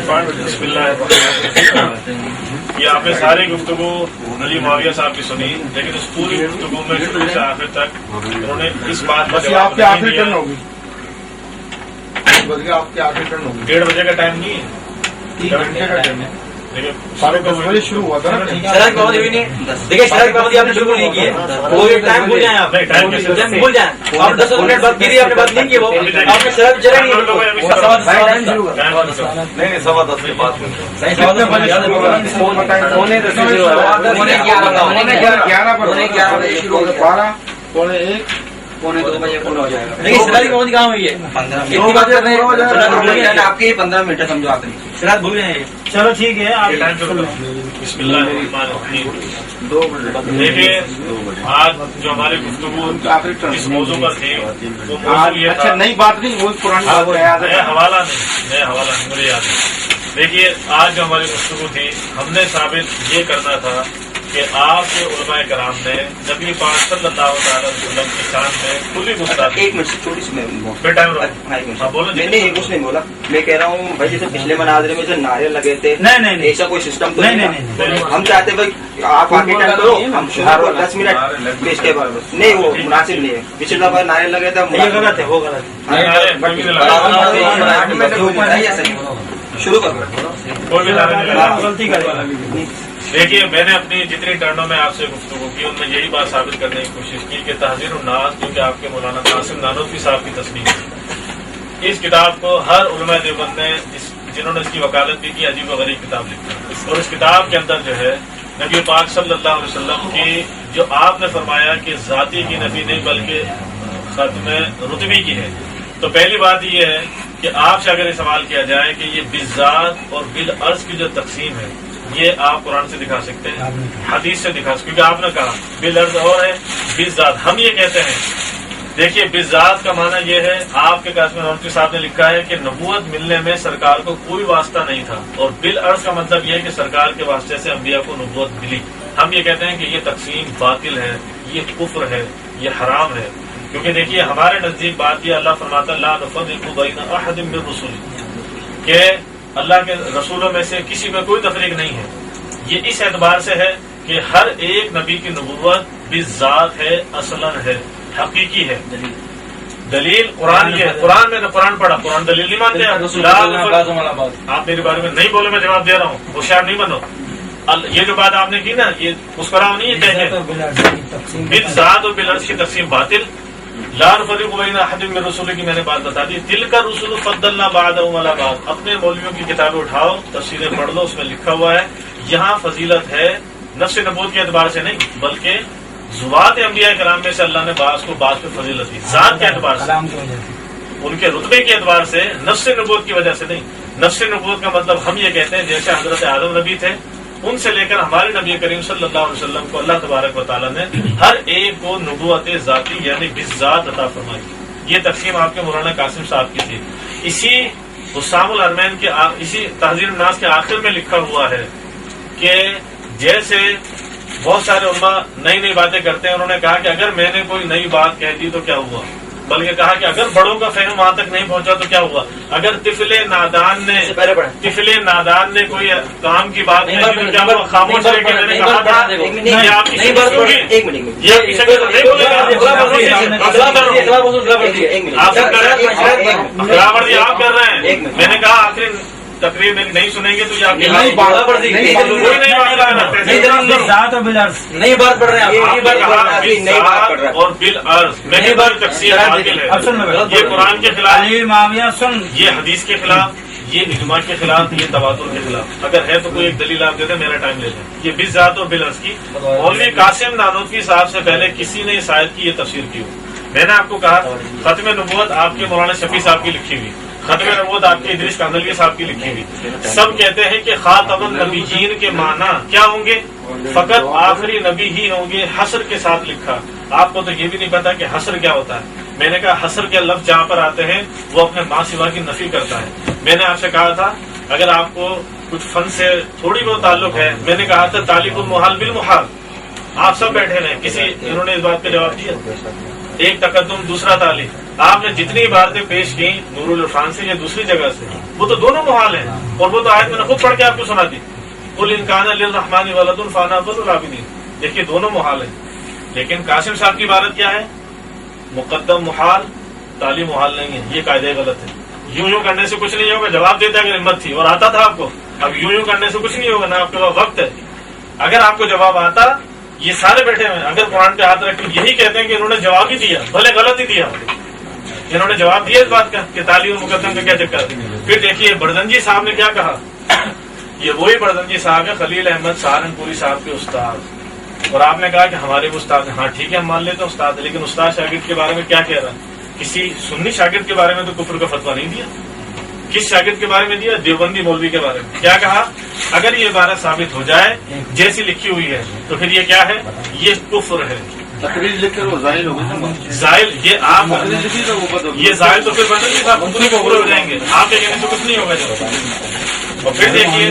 [SPEAKER 1] بسم اللہ الرحمن الرحیم. یہ آپ نے ساری گفتگو علی معاویہ صاحب کی سنی، لیکن اس پوری گفتگو میں شروع سے آخر تک انہوں نے اس بات پر
[SPEAKER 3] بس یہ آپ کی آخری ٹرن ہوگی. بس یہ آپ کی آخری ٹرن ہوگی.
[SPEAKER 1] 1:30 بجے کا ٹائم نہیں ہے،
[SPEAKER 3] 3 گھنٹے کا ٹائم ہے.
[SPEAKER 1] لیکن
[SPEAKER 3] 10:30 بجے شروع ہوا تھا نا.
[SPEAKER 2] شرح کی پابندی ہوئی نہیں. دیکھیے شرح کی پابندی آپ نے بالکل نہیں کی ہے. وہ یہ ٹائم بھول جائیں. آپ
[SPEAKER 1] ٹائم کیسے
[SPEAKER 2] بھول جائیں. آپ 10 منٹ بات کی تھی، آپ نے بات نہیں کی. وہ آپ نے شرح چلے نہیں.
[SPEAKER 1] ٹائم
[SPEAKER 5] نہیں 10:15 کی بات ہوئی.
[SPEAKER 3] کتنے بجے شروع ہوا؟ 11 پر 11 بجے شروع ہو گیا. 12 پونے 1
[SPEAKER 5] پونے 2 بجے پورا ہو جائے گا.
[SPEAKER 2] لیکن شرح کی پابندی کہاں ہوئی ہے؟
[SPEAKER 5] 15
[SPEAKER 2] بات کر رہے ہیں.
[SPEAKER 5] آپ کے 15 منٹ ہے سمجھو آخری.
[SPEAKER 2] شرح بھول جائیں.
[SPEAKER 4] چلو ٹھیک ہے. آپ
[SPEAKER 1] بسم اللہ الرحمن الرحیم.
[SPEAKER 3] 2 بجے.
[SPEAKER 1] دیکھیے آج جو ہماری گفتگو اس موضوع پر تھی وہ موضوع یہ
[SPEAKER 3] اچھا
[SPEAKER 1] تھا.
[SPEAKER 3] نئی بات نہیں، وہ پرانی بات ہے. یاد ہے.
[SPEAKER 1] نیا حوالہ نہیں مجھے یاد ہے. دیکھیے آج جو ہماری گفتگو تھی ہم نے ثابت یہ کرنا تھا کہ آپ کے علماء کرام نے نبی پاک صلی اللہ تعالی وسلم کی شان میں کھلی گستاخی.
[SPEAKER 5] ایک منٹ سے چھوٹی سی میں
[SPEAKER 1] پھر ٹائم رہا.
[SPEAKER 5] ہاں
[SPEAKER 1] بولو جی.
[SPEAKER 5] نہیں کچھ نہیں بولا. میں کہہ رہا ہوں بھائی جیسے پچھلے مناظرے میں جو نعرے لگے تھے
[SPEAKER 4] نہیں
[SPEAKER 5] ایسا کوئی سسٹم تو
[SPEAKER 4] نہیں،
[SPEAKER 5] نہیں. ہم چاہتے بھائی آپ آگے ٹائم کرو، ہم شروع کرو 10 منٹ بیچ کے بعد. نہیں وہ مناسب نہیں ہے. پچھلی دفعہ نعرے لگے تھے
[SPEAKER 4] یہ غلط ہے، وہ غلط ہے.
[SPEAKER 5] شروع کرو.
[SPEAKER 1] کوئی بھی نعرہ نہیں لگا.
[SPEAKER 4] غلطی کرے.
[SPEAKER 1] دیکھیے میں نے اپنی جتنی ٹرنوں میں آپ سے گفتگو کی ان میں یہی بات ثابت کرنے کی کوشش کی کہ تحذیر الناس کیونکہ آپ کے مولانا قاسم نانوتوی صاحب کی تصنیف ہے. اس کتاب کو ہر علماء دیوبند نے جنہوں نے اس کی وکالت بھی کی عجیب و غریب کتاب لکھی. اور اس کتاب کے اندر جو ہے نبی پاک صلی اللہ علیہ وسلم کی جو آپ نے فرمایا کہ ذاتی کی نفی نہیں بلکہ ختم رتبی کی ہے. تو پہلی بات یہ ہے کہ آپ سے اگر یہ سوال کیا جائے کہ یہ بالذات اور بالعرض کی جو تقسیم ہے یہ آپ قرآن سے دکھا سکتے ہیں، حدیث سے دکھا سکتے، کیونکہ آپ نے کہا بالعرض اور ہے بالذات. ہم یہ کہتے ہیں دیکھیے بالذات کا معنی یہ ہے آپ کے قاسم نانوتوی صاحب نے لکھا ہے کہ نبوت ملنے میں سرکار کو کوئی واسطہ نہیں تھا، اور بالعرض کا مطلب یہ ہے کہ سرکار کے واسطے سے انبیاء کو نبوت ملی. ہم یہ کہتے ہیں کہ یہ تقسیم باطل ہے، یہ کفر ہے، یہ حرام ہے. کیونکہ دیکھیے ہمارے نزدیک بات یہ اللہ فرماتا لا نفرق بین احد من رسله کہ اللہ کے رسولوں میں سے کسی میں کوئی تفریق نہیں ہے. یہ اس اعتبار سے ہے کہ ہر ایک نبی کی نبوت بالذات ہے، اصلاً ہے. حقیقی ہے. دلیل قرآن کی ہے. قرآن میں نے قرآن پڑھا, قرآن دلیل نہیں مانتے آپ میرے بارے میں نہیں بولے, میں جواب دے رہا ہوں, ہوشیار نہیں بنو. یہ جو بات آپ نے کی نا, یہ مسکراؤ نہیں, یہ بالذات اور بالعرض کی تقسیم باطل. لا نفرق بین احد من رسول کی میں نے بات بتا دی. تلک الرسل فضلنا بعضهم علی بعض. اپنے مولویوں کی کتابیں اٹھاؤ, تفسیریں پڑھ لو, اس میں لکھا ہوا ہے یہاں فضیلت ہے نفس نبوت کے اعتبار سے نہیں, بلکہ ذوات انبیاء کرام میں سے اللہ نے بعض کو بعض پہ فضیلت دی, ذات کے اعتبار سے, ان کے رتبے کے اعتبار سے, نفس نبوت کی وجہ سے نہیں. نفس نبوت کا مطلب ہم یہ کہتے ہیں جیسے حضرت آدم نبی تھے, ان سے لے کر ہمارے نبی کریم صلی اللہ علیہ وسلم کو اللہ تبارک و تعالیٰ نے ہر ایک کو نبوت ذاتی یعنی بالذات عطا فرمائی. یہ تقسیم آپ کے مولانا قاسم صاحب کی تھی. اسی حسام الحرمین کے اسی تحذیر الناس کے آخر میں لکھا ہوا ہے کہ جیسے بہت سارے علماء نئی نئی باتیں کرتے ہیں, انہوں نے کہا کہ اگر میں نے کوئی نئی بات کہہ دی تو کیا ہوا, بلکہ کہا کہ اگر بڑوں کا فہم وہاں تک نہیں پہنچا تو کیا ہوا. اگر طفل نادان نے کوئی کام کی بات کہی تو کیا ہوا, خاموش رہ کے میں نے کہا تھا یہ آپ کی شکل سے ہوگی, یہ آپ کی شکل سے نہیں بولے گا, آپ کر رہے ہیں. میں نے کہا آخری تقریر میں نہیں سنیں گے تو یہ آپ کی
[SPEAKER 2] نہیں بات پڑھ رہے ہیں
[SPEAKER 1] اور بالعرض میں نے بار تقسیم حاصل ہے. یہ قرآن کے خلاف, یہ حدیث کے خلاف, یہ اجماع کے خلاف, یہ تواتر کے خلاف. اگر ہے تو کوئی ایک دلیل آپ دے دیں, میرا ٹائم لے لیں. یہ بالذات اور بالعرض کی مولوی قاسم نانوتوی صاحب سے پہلے کسی نے اس آیت کی یہ تفسیر کی ہو. میں نے آپ کو کہا ختم نبوت آپ کے مولانا شفیع صاحب کی لکھی ہوئی, ختم نبوت آپ کے ادریس کاندھلوی صاحب کی لکھی ہوئی. سب کہتے ہیں کہ خاتم النبیین کے معنی کیا ہوں گے, فقط آخری نبی ہی ہوں گے, حصر کے ساتھ لکھا. آپ کو تو یہ بھی نہیں پتا کہ حصر کیا ہوتا ہے. میں نے کہا حصر کے لفظ جہاں پر آتے ہیں وہ اپنے ماں سوا کی نفی کرتا ہے. میں نے آپ سے کہا تھا اگر آپ کو کچھ فن سے تھوڑی بہت تعلق ہے, میں نے کہا تھا تعلیق المحال بالمحال. آپ سب بیٹھے رہے, کسی انہوں نے اس بات کا جواب دیا, ایک تقدم دوسرا تعلیم. آپ نے جتنی عبارتیں پیش کی نور العرفان سے یا دوسری جگہ سے, وہ تو دونوں محال ہیں, اور وہ تو آیت میں نے خود پڑھ کے آپ کو سنا دی, قل ان کان للرحمن ولد فانا افضل العابدین. دیکھیے دونوں محال ہیں. لیکن قاسم صاحب کی عبارت کیا ہے, مقدم محال تعلیم محال نہیں ہے. یہ قاعدہ غلط ہے. یوں کرنے سے کچھ نہیں ہوگا. جواب دیتا اگر ہمت تھی اور آتا تھا آپ کو. اب یوں کرنے سے کچھ نہیں ہوگا, نہ آپ کے پاس وقت ہے. اگر آپ کو جواب آتا, یہ سارے بیٹھے ہوئے اگر قرآن پہ ہاتھ رکھ کے یہی کہتے ہیں کہ انہوں نے جواب ہی دیا, بھلے غلط ہی دیا, انہوں نے جواب دیا اس بات کا کہ تعلیم مقدم کا کیا چکر. پھر دیکھیے بردنجی صاحب نے کیا کہا. یہ وہی بردنجی صاحب ہے خلیل احمد سہارنپوری صاحب کے استاد, اور آپ نے کہا کہ ہمارے وہ استاد ہیں. ہاں ٹھیک ہے, ہم مان لیتے ہیں استاد, لیکن استاد شاگرد کے بارے میں کیا کہہ رہا ہے. کسی سنی شاگرد کے بارے میں تو کفر کا فتویٰ نہیں دیا. کس شاگرد کے بارے میں دیا, دیوبندی مولوی کے بارے میں. کیا کہا, اگر یہ عبارت ثابت ہو جائے جیسی لکھی ہوئی ہے تو پھر یہ کیا ہے, یہ کفر ہے.
[SPEAKER 3] تقریر لکھ کر وہ ظاہر ہو گئی,
[SPEAKER 1] زائل یہ آپ یہ زائل تو پھر بدل صاحب پورے کو پورے ہو جائیں گے. آپ کے کہنے سے کچھ نہیں ہوگا. اور پھر دیکھیے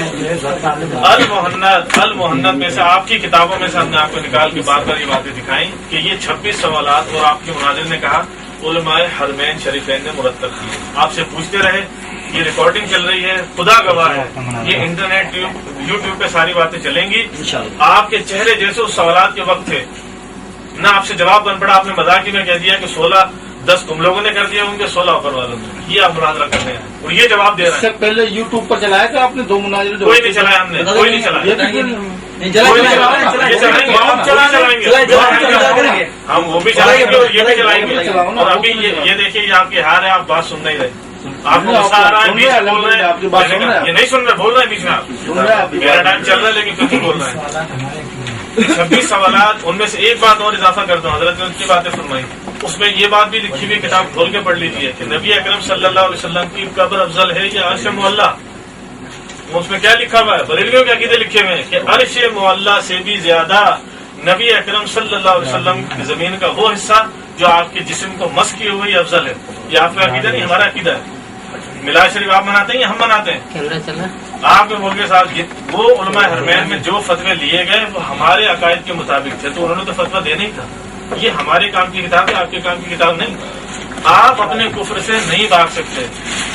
[SPEAKER 1] المحنت میں سے آپ کی کتابوں میں سے ہم نے آپ کو نکال کے بار بار یہ باتیں دکھائیں کہ یہ 26 سوالات اور آپ کے مناظر نے کہا علماء حرمین شریفین نے مرتب کیے. آپ سے پوچھتے رہے, یہ ریکارڈنگ چل رہی ہے, خدا گواہ ہے, یہ انٹرنیٹ یوٹیوب پہ ساری باتیں چلیں گی. آپ کے چہرے جیسے اس سوالات کے وقت تھے, نہ آپ سے جواب بن پڑا. آپ نے مذاقی میں کہہ دیا کہ 16-10 تم لوگوں نے کر دیا ہوں گے, 16 اوپر والوں نے. یہ آپ مناظرہ کرنے ہیں اور یہ جواب دے رہے ہیں.
[SPEAKER 3] اس سے پہلے یوٹیوب پر چلایا تھا آپ نے 2 مناظر,
[SPEAKER 1] کوئی نہیں چلایا ہم نے, کوئی نہیں چلایا. ہم وہ بھی چلائیں گے اور یہ بھی چلائیں گے. اور ابھی یہ دیکھیے یہ آپ کی ہار ہے, آپ بات سن نہیں رہے. آپ کو غصہ آ رہا ہے, بیچ میں بول رہے ہیں. یہ نہیں سن رہے, بول رہے ہیں بیچ میں آپ. میرا ٹائم چل رہا ہے لیکن کچھ بول رہے ہیں. 26 سوالات, ان میں سے ایک بات اور اضافہ کرتا ہوں. حضرت نے ان کی باتیں فرمائی, اس میں یہ بات بھی لکھی ہوئی, کتاب کھول کے پڑھ لیجیے کہ نبی اکرم صلی اللہ علیہ وسلم کی قبر افضل ہے یا عرش معلیٰ. اس میں کیا لکھا ہوا ہے, بریلویوں کے عقیدے لکھے ہوئے ہیں کہ عرش معلیٰ سے بھی زیادہ نبی اکرم صلی اللہ علیہ وسلم کی زمین کا وہ حصہ جو آپ کے جسم کو مس کیے ہوئے افضل ہے. یہ آپ کا عقیدہ نہیں, ہمارا عقیدہ ہے. میلاد شریف آپ مناتے ہیں یا ہم مناتے ہیں؟ آپ کے ملک کے ساتھ وہ علماء حرمین میں جو فتوے لیے گئے وہ ہمارے عقائد کے مطابق تھے, تو انہوں نے تو فتویٰ دینا ہی تھا. یہ ہمارے کام کی کتاب ہے, آپ کے کام کی کتاب نہیں. آپ اپنے کفر سے نہیں بھاگ سکتے.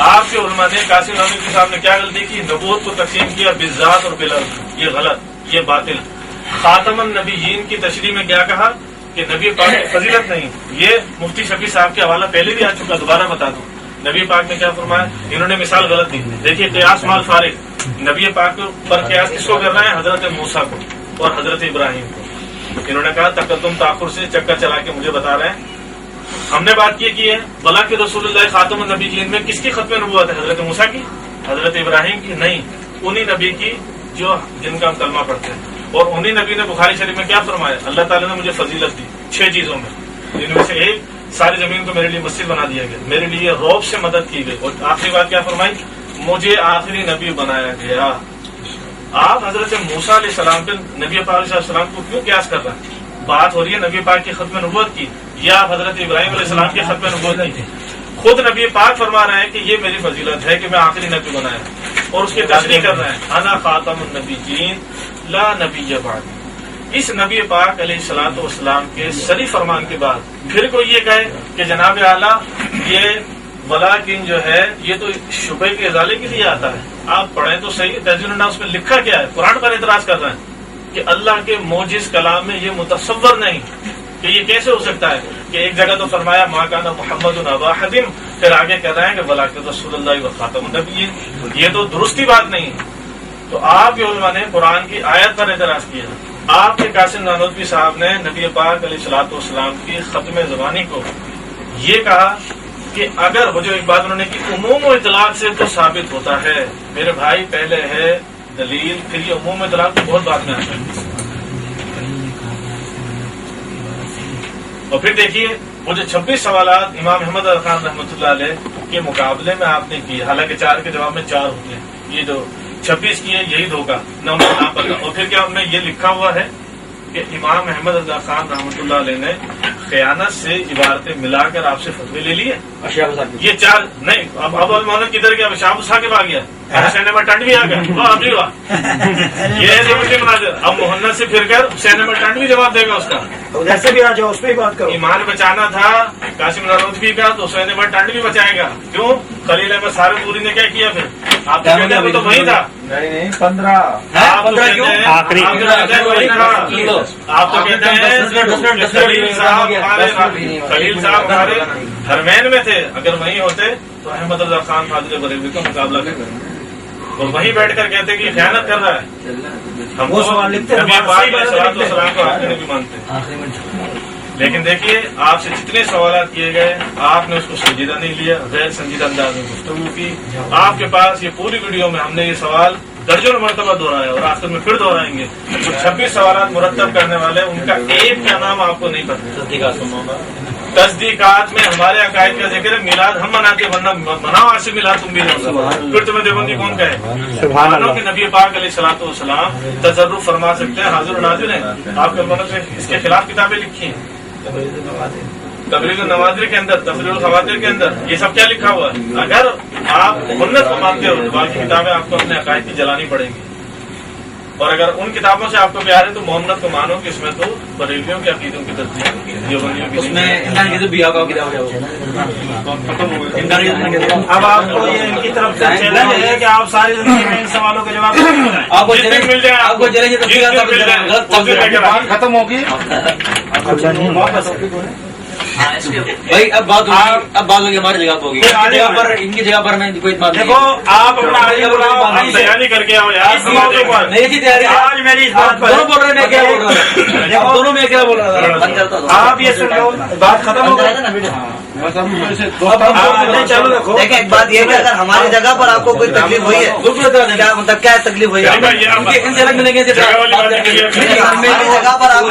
[SPEAKER 1] آپ کے علماء نے, قاسم نانوتوی صاحب نے کیا غلطی کی, نبوت کو تقسیم کیا بالذات اور بالعرض. یہ غلط, یہ باطل. خاتم النبیین کی تشریح میں کیا کہا, کہ نبی پاک کی فضیلت نہیں. یہ مفتی شفیع صاحب کے حوالہ پہلے بھی آ چکا, دوبارہ بتا دوں. نبی پاک نے کیا فرمایا؟ انہوں نے مثال غلط دی. دیکھیے قیاس مال فارغ, نبی پاک پر قیاس کس کو کر رہا ہے؟ حضرت موسیٰ کو اور حضرت ابراہیم کو. انہوں نے کہا تقدم تاخر سے چکر چلا کے مجھے بتا رہے ہیں. ہم نے بات یہ کی ہے بلا کہ رسول اللہ خاتم النبیین میں کس کی ختم نبوت ہے؟ حضرت موسیٰ کی, حضرت ابراہیم کی نہیں, انہی نبی کی جو جن کا ہم کلمہ پڑھتے ہیں. اور انہی نبی نے بخاری شریف میں کیا فرمایا؟ اللہ تعالیٰ نے مجھے فضیلت دی 6 چیزوں میں, جن میں سے ایک ساری زمین کو میرے لیے مسجد بنا دیا گیا, میرے لیے روب سے مدد کی گئی, اور آخری بات کیا فرمائی؟ مجھے آخری نبی بنایا گیا. آپ حضرت موسیٰ علیہ السلام کے نبی پاک علیہ السلام کو کیوں قیاس کر رہے ہیں؟ بات ہو رہی ہے نبی پاک کی ختم نبوت کی یا حضرت ابراہیم علیہ السلام کی ختم نبوت کی. خود نبی پاک فرما رہے ہیں کہ یہ میری فضیلت ہے کہ میں آخری نبی بنایا, اور اس کی تصریح کر رہے ہیں انا خاتم النبیین لا نبی بعدی. اس نبی پاک علیہ الصلوۃ والسلام کے صریح فرمان کے بعد پھر کوئی یہ کہے کہ جناب اعلیٰ یہ ولیکن جو ہے یہ تو شبہ کے ازالے کے لیے آتا ہے. آپ پڑھیں تو صحیح, تنزیل الناس میں لکھا کیا ہے؟ قرآن پر اعتراض کر رہے ہیں کہ اللہ کے موجز کلام میں یہ متصور نہیں کہ یہ کیسے ہو سکتا ہے کہ ایک جگہ تو فرمایا ما کان محمد ابا احد, پھر آگے کہہ رہے ہیں کہ ولیکن رسول اللہ وخاتم النبیین. یہ تو درستی بات نہیں. تو آپ کے علماء نے قرآن کی آیت پر اعتراض کیا. آپ کے قاسم نانوتوی صاحب نے نبی پاک علیہ الصلوۃ والسلام کی ختم زبانی کو یہ کہا کہ اگر وہ جو ایک بات انہوں نے کی عموم و اطلاق سے تو ثابت ہوتا ہے. میرے بھائی پہلے ہے دلیل, پھر یہ عموم و اطلاق تو بہت بات میں آتا ہے. اور پھر دیکھیے وہ جو 26 سوالات امام احمد خان رحمۃ اللہ علیہ کے مقابلے میں آپ نے کیے, حالانکہ 4 کے جواب میں 4 ہوتے ہیں, یہ جو 26 کیے یہی دھوکہ نہ ان کا نام پتا. اور پھر کیا میں یہ لکھا ہوا ہے کہ امام احمد رضا خان رحمۃ اللہ علیہ نے خیانت سے عبارتیں ملا کر آپ سے فتوے لے لیے. یہ 4 نہیں, اب المولد کدھر گیا؟ شاہ صاحب آ گیا, حسین احمد ٹنڈ بھی آ گیا, ابھی ہوا یہ ہے مناظر. اب محنت سے پھر کر حسین احمد ٹنڈ بھی جواب دے گا اس کا,
[SPEAKER 4] ادھر سے بھی آ جاؤ, اس پہ بات کرو.
[SPEAKER 1] ایمان بچانا تھا قاسم نانوتوی کا تو حسین احمد ٹنڈ بھی بچائے گا. کیوں؟ خلیل احمد سہارنپوری نے کیا کیا؟ پھر آپ تو کہتے ہیں تو وہی تھا.
[SPEAKER 3] نہیں 15
[SPEAKER 1] آپ تو کہتے ہیں
[SPEAKER 6] آخری
[SPEAKER 1] آپ تو کہتے ہیں خلیل صاحب ہمارے حرمین میں تھے, اگر وہیں ہوتے تو احمد رضا خان فاضل بریلوی کا مقابلہ کرتے اور وہیں بیٹھ کر کہتے کہ یہ خیانت کر رہا ہے. ہم
[SPEAKER 4] وہ سوال لکھتے ہیں,
[SPEAKER 1] نبی پاک علیہ الصلوۃ والسلام کو آخری نبی مانتے ہیں. لیکن دیکھیے آپ سے جتنے سوالات کیے گئے آپ نے اس کو سنجیدہ نہیں لیا, غیر سنجیدہ انداز میں گفتگو کی. آپ کے پاس یہ پوری ویڈیو میں ہم نے یہ سوال درجنوں مرتبہ دہرایا اور آخر میں پھر دہرائیں گے. 26 سوالات مرتب کرنے والے ان کا ایک کا نام آپ کو نہیں پتا. تصدیقات میں ہمارے عقائد کا ذکر ہے, میلاد ہم مناتے ورنہ مناؤ آج سے میلاد تم بھی جاؤ. پھر تمہیں دیوبندی کون کہے؟ مانو کہ نبی پاک علیہ الصلوۃ والسلام تصرف فرما سکتے ہیں, حاضر و ناظر ہیں. آپ کے علماء نے اس کے خلاف کتابیں لکھی ہیں, تبریز النوادر کے اندر, تفریح الخواطر کے اندر, یہ سب کیا لکھا ہوا ہے. اگر آپ منت کو مانتے ہو تو باقی کتابیں آپ کو اپنے عقائد کی جلانی پڑیں گی, اور اگر ان کتابوں سے آپ کو پیار ہے تو محمد کو مانو کہ اس میں تو بریلویوں کے عقیدوں کی تصدیق ہوگی, دیوبندیوں کی نہیں.
[SPEAKER 4] اب آپ کو یہ ان کی طرف سے چیلنج ہے کہ آپ ساری زندگی میں ان سوالوں کے جواب
[SPEAKER 2] آپ کو
[SPEAKER 1] جس دن مل جائے
[SPEAKER 2] آپ کو
[SPEAKER 3] ختم ہوگی.
[SPEAKER 2] بھائی اب بات ہوگی ہماری جگہ پہ ہوگی, ان کی جگہ پر میں کوئی بات نہیں.
[SPEAKER 4] دیکھو آپ اپنا
[SPEAKER 1] ہم تیاری کر کے آؤ یار.
[SPEAKER 2] میری تیاری
[SPEAKER 4] آج میری اس بات پر
[SPEAKER 2] دونوں بول رہے ہیں, میں کیا بول رہا ہوں, دونوں میں کیا بول رہا تھا.
[SPEAKER 4] آپ یہ سن لو, بات ختم ہو گئی. چلو دیکھو
[SPEAKER 5] دیکھیں ایک بات یہ کہ اگر ہماری جگہ پر آپ کو کوئی تکلیف ہوئی ہے, کیا مطلب کیا تکلیف ہوئی ہے؟
[SPEAKER 2] ان سے الگ ملیں گے,
[SPEAKER 5] میری جگہ پر آپ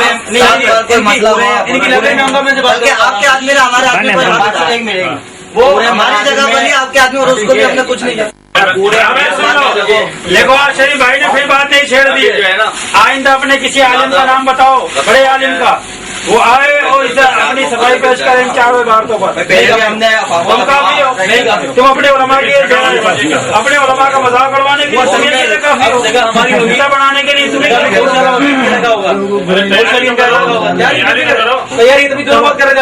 [SPEAKER 5] کوئی مسئلہ ہوا, بلکہ آپ کے آدمی نے ہمارے آدمی کو یہاں سے نہیں ملے گی. وہ ہماری جگہ پر ہی آپ کے آدمی اور اس کو بھی ہم نے کچھ نہیں کیا.
[SPEAKER 4] دیکھو شریف بھائی نے پھر بات نہیں چھیڑ دی ہے. آئندہ اپنے کسی عالم کا نام بتاؤ, بڑے عالم کا, وہ آئے اور اپنی صفائی پیش کریں ان چاروں عبارتوں پر. تم اپنے علماء کی اپنے علماء کا مذاق اڑوانے کے لیے بنانے کے لیے
[SPEAKER 2] تیاری تبھی دونوں بات کریں گے.